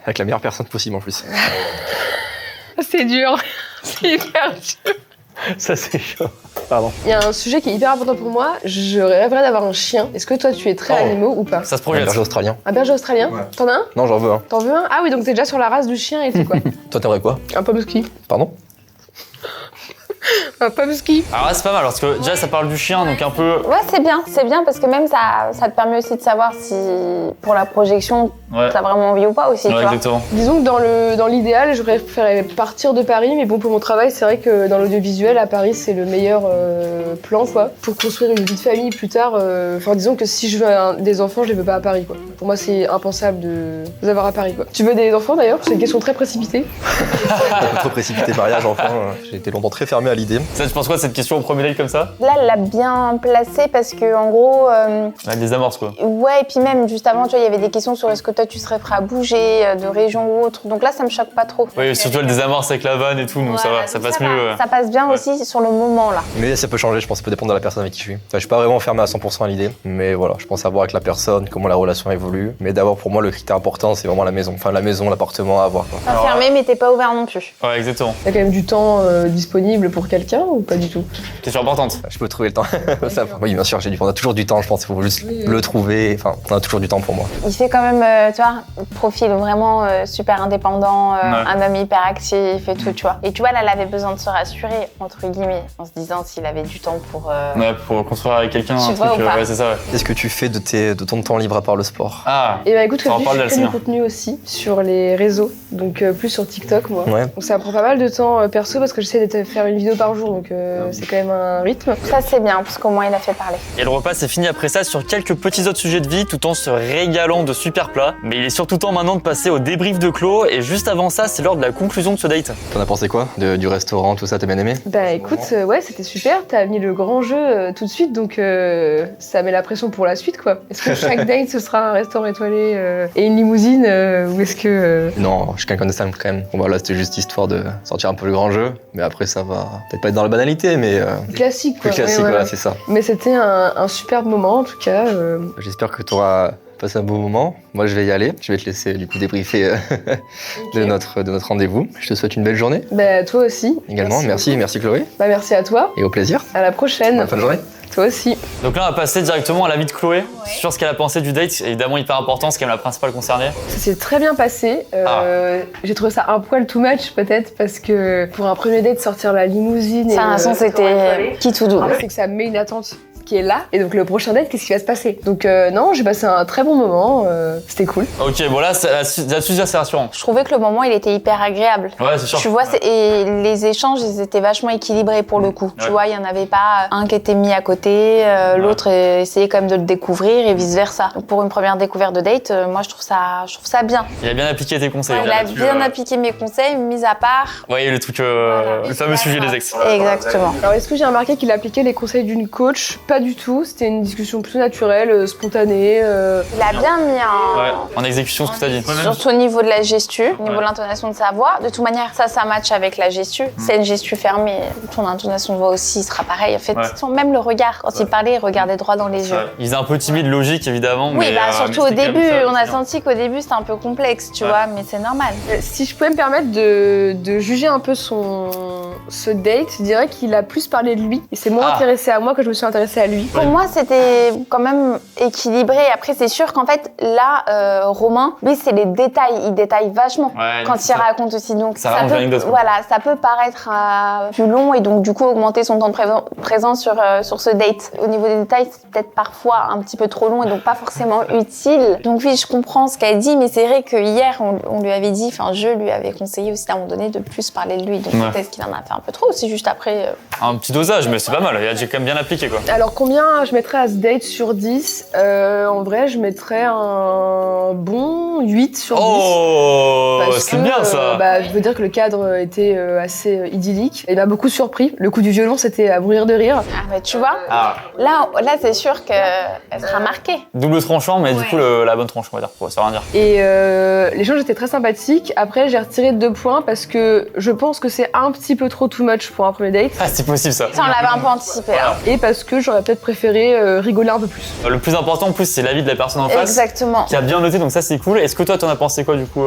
Avec la meilleure personne possible en plus. C'est dur. C'est hyper dur. Ça, c'est chaud. Pardon. Il y a un sujet qui est hyper important pour moi. Je rêverais d'avoir un chien. Est-ce que toi, tu es très animaux ou pas? Ça se Un projette. berger australien. Un berger australien? Ouais. T'en as un? Non, j'en veux un. T'en veux un? Ah oui, donc t'es déjà sur la race du chien et tout quoi. Toi, t'aimerais quoi? Un pomsky. Pardon? Un pomsky. Alors là, c'est pas mal parce que déjà, ça parle du chien, donc un peu. Ouais, c'est bien parce que même ça te permet aussi de savoir si pour la projection, Ouais, t'as vraiment envie ou pas aussi, tu ouais, vois. exactement. Disons que dans l'idéal, je préférerais partir de Paris, mais bon, pour mon travail, c'est vrai que dans l'audiovisuel, à Paris, c'est le meilleur plan, quoi. Pour construire une vie de famille plus tard, enfin, disons que si je veux des enfants, je les veux pas à Paris, quoi. Pour moi, c'est impensable de les avoir à Paris, quoi. Tu veux des enfants, d'ailleurs? C'est une question très précipitée. Trop précipité mariage, enfin. J'ai été longtemps très fermé à l'idée. Ça, tu penses quoi de cette question au premier date comme ça? Là, elle l'a bien placée parce que en gros, Là, des amorces quoi. ouais, et puis même juste avant, tu vois, il y avait des questions sur est-ce que toi tu serais prêt à bouger de région ou autre. Donc là, ça me choque pas trop. Oui, surtout elle désamorce avec la vanne et tout, donc ça va, ça passe mieux. Ça passe bien aussi sur le moment là. Mais ça peut changer, je pense, ça peut dépendre de la personne avec qui je suis. Enfin, je suis pas vraiment fermé à 100% à l'idée, mais voilà, je pense à voir avec la personne, comment la relation évolue. Mais d'abord, pour moi, le critère important, c'est vraiment la maison. Enfin, la maison, l'appartement à avoir, quoi. Pas fermé, mais t'es pas ouvert non plus. Ouais, exactement. T'as quand même du temps disponible pour quelqu'un ou pas du tout? Question importante. Je peux trouver le temps. Ça, oui, bien sûr, on a toujours du temps, je pense, il faut juste le trouver. Enfin, on a toujours du temps pour moi. Il fait quand même, tu vois, profil vraiment super indépendant, un homme hyper actif et tout, tu vois. Et tu vois, là, elle avait besoin de se rassurer, entre guillemets, en se disant s'il avait du temps pour... Ouais, pour construire avec quelqu'un un Tu truc, vois ou pas ouais, c'est ça, ouais. Qu'est-ce que tu fais de ton temps libre à part le sport? Ah, Et bah écoute, Ça en je parle fais d'elle, c'est du bien. contenu aussi sur les réseaux, donc plus sur TikTok, moi. Ouais. Donc ça prend pas mal de temps perso parce que j'essaie de faire une vidéo par jour, donc c'est quand même un rythme. Ça, c'est bien, parce qu'au moins, il a fait parler. et le repas c'est fini après ça sur quelques petits autres sujets de vie tout en se régalant de super plats. Mais il est surtout temps maintenant de passer au débrief de Clo et juste avant ça c'est l'heure de la conclusion de ce date. T'en as pensé quoi du restaurant, tout ça, t'as bien aimé? Bah écoute, ouais, c'était super, t'as mis le grand jeu tout de suite, donc ça met la pression pour la suite, quoi. Est-ce que chaque date ce sera un restaurant étoilé et une limousine, ou est-ce que... Non, je suis quelqu'un de simple quand même. Bon, voilà, c'était juste histoire de sortir un peu le grand jeu, mais après ça va peut-être pas être dans la banalité, mais Classique, quoi. plus classique, Ouais, voilà, c'est ça. Mais c'était un superbe moment, en tout cas. J'espère que tu auras passé un beau moment. Moi, je vais y aller. Je vais te laisser du coup débriefer de notre rendez-vous. Je te souhaite une belle journée Bah toi aussi. également. Merci Chloé. Bah merci à toi, Et au plaisir. à la prochaine. Bonne fin de journée. Toi aussi. Donc là on va passer directement à l'avis de Chloé sur ce qu'elle a pensé du date, évidemment hyper important, c'est quand même la principale concernée. Ça s'est très bien passé. J'ai trouvé ça un poil too much peut-être parce que pour un premier date sortir la limousine Ça, et à un sens, c'était qui tout double. c'est que ça met une attente qui est là et donc le prochain date qu'est-ce qui va se passer. Donc non, j'ai passé un très bon moment, c'était cool. Ok, bon là là-dessus c'est rassurant. Je trouvais que le moment, il était hyper agréable. Ouais, c'est sûr. Tu vois, et les échanges, ils étaient vachement équilibrés pour le coup. Ouais. Tu vois, il y en avait pas un qui était mis à côté, l'autre essayait quand même de le découvrir et vice versa. Donc pour une première découverte de date, moi je trouve ça bien. Il a bien appliqué tes conseils. Il a bien appliqué mes conseils, mis à part. Ouais, le truc, Voilà. le fameux sujet des ex. Exactement. Alors est-ce que j'ai remarqué qu'il appliquait les conseils d'une coach? Pas du tout, c'était une discussion plutôt naturelle, spontanée. Il a bien mis un. Ouais, en exécution ce que t'as dit. Surtout au niveau de la gestu, au niveau Ouais. de l'intonation de sa voix. De toute manière, ça match avec la gestu. C'est une gestu fermée. Ton intonation de voix aussi sera pareil. En fait, Ouais. même le regard. Quand il parlait, il regardait droit dans les yeux. Il faisait un peu timide, logique évidemment. Oui, mais, bah surtout mais au c'était quand début. même ça, On a c'est bien. senti qu'au début, c'était un peu complexe, tu Ouais. vois, mais c'est normal. Si je pouvais me permettre de juger un peu ce date, je dirais qu'il a plus parlé de lui. Il s'est moins Ah. intéressé à moi que je me suis intéressée à lui. Pour moi, c'était quand même équilibré. Après, c'est sûr qu'en fait, là, Romain, lui, c'est les détails. Il détaille vachement. Ouais, Quand c'est il ça. raconte aussi, donc Ça raconte l'anecdote, quoi. voilà, ça peut paraître plus long et donc du coup augmenter son temps de présent sur ce date. Au niveau des détails, c'est peut-être parfois un petit peu trop long et donc pas forcément utile. Donc oui, je comprends ce qu'elle dit, mais c'est vrai que hier on lui avait dit, enfin je lui avais conseillé aussi à un moment donné de plus parler de lui. Donc Ouais. peut-être qu'il en a fait un peu trop aussi juste après. Un petit dosage, mais c'est pas mal. Il a quand même bien appliqué quoi. Alors combien je mettrais à ce date sur 10? En vrai, je mettrais un bon 8 sur 10. Oh, Parce c'est que, bien ça. Je veux dire que le cadre était assez idyllique. Il m'a beaucoup surpris. Le coup du violon, c'était à mourir de rire. Ah bah tu vois, Ah, là c'est sûr qu'elle sera marquée. double tranchant, mais du coup la bonne tranche on va dire. Ouais, ça veut rien dire. Et l'échange était très sympathique. Après, j'ai retiré 2 points parce que je pense que c'est un petit peu trop too much pour un premier date. Ah, c'est possible ça. Ça, on l'avait un peu anticipé. Hein. Et parce que j'aurais peut-être préféré rigoler un peu plus. Le plus important en plus, c'est l'avis de la personne en face. Exactement. Qui a bien noté, donc ça c'est cool. Est-ce que toi, t'en as pensé quoi du coup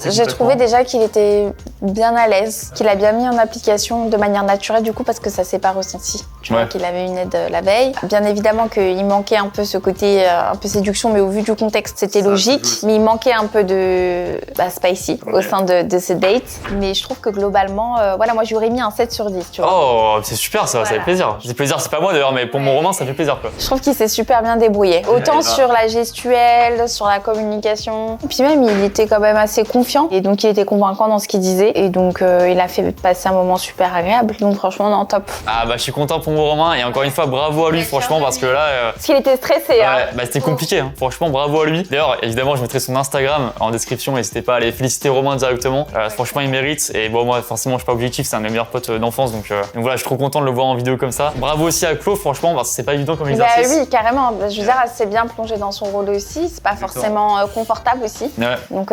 J'ai trouvé déjà qu'il était bien à l'aise, qu'il a bien mis en application de manière naturelle du coup parce que ça s'est pas ressenti. Tu vois qu'il avait une aide la veille. Bien évidemment qu'il manquait un peu ce côté un peu séduction, mais au vu du contexte, c'était logique. Mais il manquait un peu de spicy au sein de ce date. Mais je trouve que globalement, voilà, moi j'aurais mis un 7 sur 10, tu vois. Oh, c'est super ça, ça fait plaisir. C'est plaisir, c'est pas moi d'ailleurs, mais pour mon roman, ça fait plaisir quoi. Je trouve qu'il s'est super bien débrouillé. Autant sur la gestuelle, sur la communication. Et puis même, il était quand même assez confiant. Et donc, il était convaincant dans ce qu'il disait. Et donc, il a fait passer un moment super agréable. Donc, franchement, non, top. Ah bah, je suis content pour mon roman. Et encore une fois, bravo à lui, franchement, parce que là... Parce qu'il était stressé, hein. Bah, c'était compliqué, hein. Franchement, bravo à lui. D'ailleurs, évidemment, je mettrai son Instagram en description. N'hésitez pas à aller féliciter Romain directement. Franchement, il mérite. Et bon, moi, forcément, je suis pas objectif. C'est un de mes meilleurs potes d'enfance. Donc voilà, je suis trop content de le voir en vidéo comme ça. Bravo aussi à Claude, franchement, parce que c'est pas évident comme exercice. Bah oui, carrément. Je veux dire, elle s'est bien plongée dans son rôle aussi. C'est pas forcément confortable aussi. Ouais. Donc,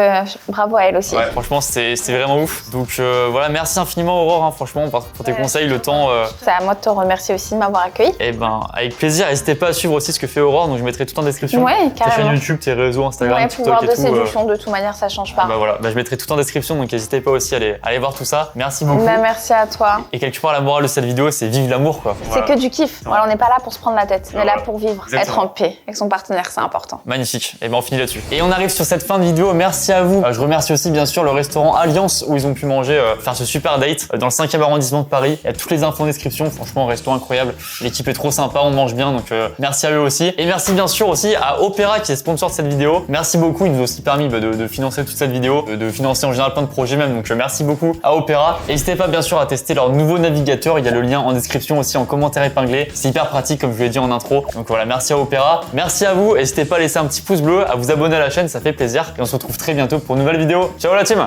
bravo à elle aussi. Ouais, franchement, c'est vraiment ouf. Donc voilà, merci infiniment Aurore, hein, franchement, pour tes conseils, le temps. C'est à moi de te remercier aussi de m'avoir accueilli. Et ben, avec plaisir. N'hésitez pas à suivre aussi ce que fait Aurore. Donc je mettrai tout en description. Ouais, Tes chaînes carrément. YouTube, tes réseaux, Instagram, Ouais, TikTok pouvoir et de tout. séduction, de toute manière, ça change pas. Bah voilà, bah, je mettrai tout en description. Donc n'hésitez pas aussi à aller voir tout ça. Merci beaucoup. Bah, merci à toi. Et quelque part, la morale de cette vidéo, c'est vive l'amour, quoi. C'est que du kiff. Voilà, on n'est pas là pour se prendre la tête, mais là pour vivre, Exactement. être en paix avec son partenaire, c'est important. Magnifique. Et ben on finit là-dessus. Et on arrive sur cette fin de vidéo. Merci à vous. Je remercie aussi bien sûr le restaurant Alliance où ils ont pu manger, faire ce super date dans le 5e arrondissement de Paris. Il y a toutes les infos en description. Franchement, restaurant incroyable. L'équipe est trop sympa, on mange bien. Donc merci à eux aussi. Et merci bien sûr aussi à Opera qui est sponsor de cette vidéo. Merci beaucoup. Ils nous ont aussi permis de financer toute cette vidéo, de financer en général plein de projets même. Donc merci beaucoup à Opera. N'hésitez pas bien sûr à tester leur nouveau navigateur. Il y a le lien en description aussi en commentaire épinglé. C'est hyper pratique comme je vous l'ai dit en intro. Donc voilà, merci à Opera. Merci à vous. N'hésitez pas à laisser un petit pouce bleu, à vous abonner à la chaîne, ça fait plaisir. Et on se retrouve très bientôt pour une nouvelle vidéo. Ciao la team!